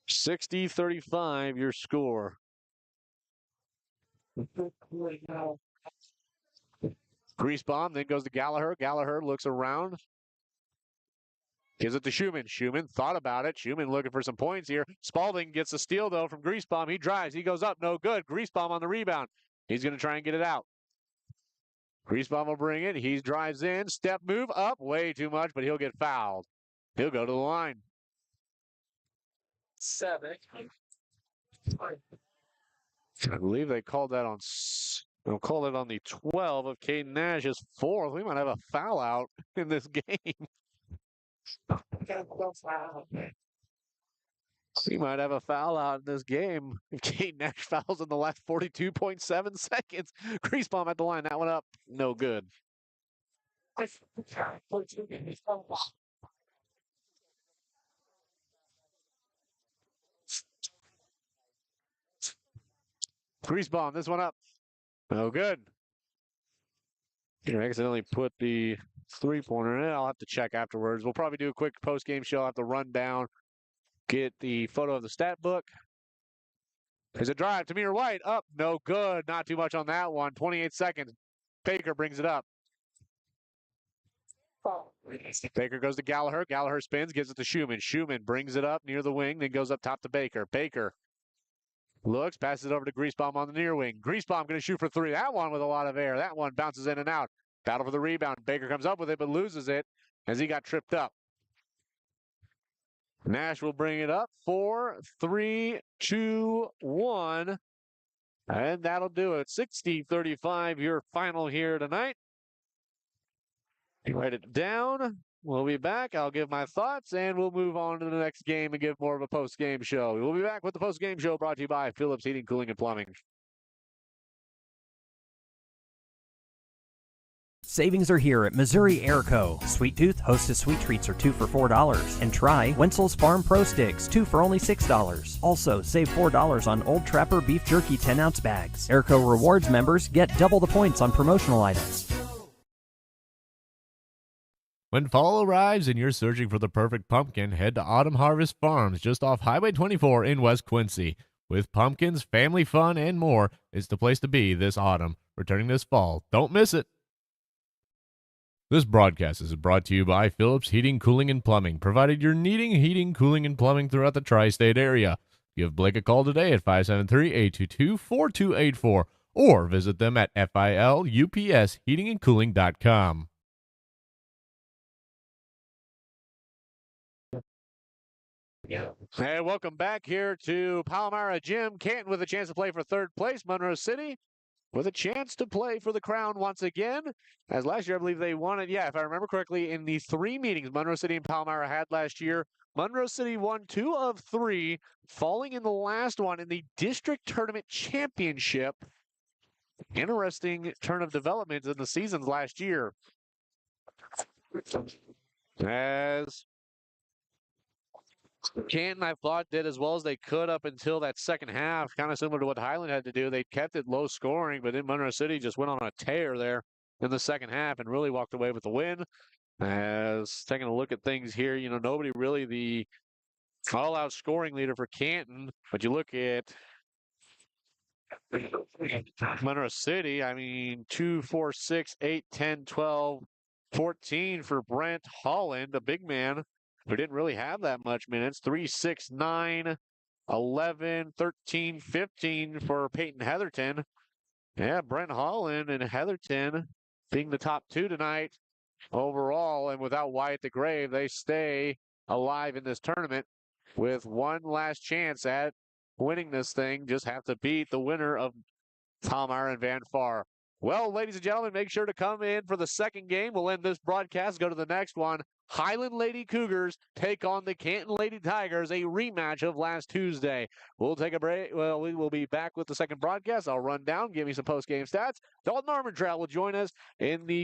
60-35 your score. Griesbaum then goes to Gallagher. Gallagher looks around. Gives it to Schumann. Schumann thought about it. Schumann looking for some points here. Spalding gets a steal, though, from Griesbaum. He drives. He goes up. No good. Griesbaum on the rebound. He's going to try and get it out. Griesbaum will bring it. He drives in. Step move up. Way too much, but he'll get fouled. He'll go to the line. 7. I believe they called that on. They'll call it on the 12 of Caden Nash's 4th. We might have a foul out in this game. We might have a foul out in this game if Caden Nash fouls in the last 42.7 seconds. Grease bomb at the line. That one up. No good. Grease bomb. This one up. No good. I accidentally put the 3-pointer in. I'll have to check afterwards. We'll probably do a quick post-game show. I'll have to run down, get the photo of the stat book. There's a drive. Tamir White up. No good. Not too much on that one. 28 seconds. Baker brings it up. Baker goes to Gallagher. Gallagher spins, gives it to Schumann. Schumann brings it up near the wing, then goes up top to Baker. Baker looks, passes it over to Greasebomb on the near wing. Greasebomb going to shoot for 3. That one with a lot of air. That one bounces in and out. Battle for the rebound. Baker comes up with it, but loses it as he got tripped up. Nash will bring it up. 4, 3, 2, 1. And that'll do it. 60-35, your final here tonight. Write it down. We'll be back. I'll give my thoughts, and we'll move on to the next game and give more of a post-game show. We'll be back with the post-game show brought to you by Phillips Heating, Cooling, and Plumbing. Savings are here at Missouri Airco. Sweet Tooth Hostess Sweet Treats are 2 for $4. And try Wenzel's Farm Pro Sticks, 2 for only $6. Also, save $4 on Old Trapper Beef Jerky 10-ounce bags. Airco Rewards members get double the points on promotional items. When fall arrives and you're searching for the perfect pumpkin, head to Autumn Harvest Farms just off Highway 24 in West Quincy. With pumpkins, family fun, and more, it's the place to be this autumn. Returning this fall. Don't miss it. This broadcast is brought to you by Phillips Heating, Cooling, and Plumbing, provided you're needing heating, cooling, and plumbing throughout the tri-state area. Give Blake a call today at 573-822-4284 or visit them at filupsheatingandcooling.com. Hey, welcome back here to Palmyra Gym. Canton with a chance to play for 3rd place. Monroe City with a chance to play for the crown once again. As last year, I believe they won it. Yeah, if I remember correctly, in the 3 meetings Monroe City and Palmyra had last year, Monroe City won 2 of 3, falling in the last one in the district tournament championship. Interesting turn of development in the seasons last year. As Canton, I thought, did as well as they could up until that second half, kind of similar to what Highland had to do. They kept it low scoring, but then Monroe City just went on a tear there in the second half and really walked away with the win. As taking a look at things here, nobody really the all-out scoring leader for Canton, but you look at Monroe City, 2, 4, 6, 8, 10, 12, 14 for Brent Holland, a big man who didn't really have that much minutes. 3, 6, 9, 11, 13, 15 for Peyton Heatherton. Yeah, Brent Holland and Heatherton being the top 2 tonight overall. And without Wyatt the Grave, they stay alive in this tournament with one last chance at winning this thing. Just have to beat the winner of Palmyra and Van Far. Well, ladies and gentlemen, make sure to come in for the second game. We'll end this broadcast, go to the next one. Highland Lady Cougars take on the Canton Lady Tigers, a rematch of last Tuesday. We'll take a break. Well, we will be back with the second broadcast. I'll run down, give me some post-game stats. Dalton Armentrout will join us in the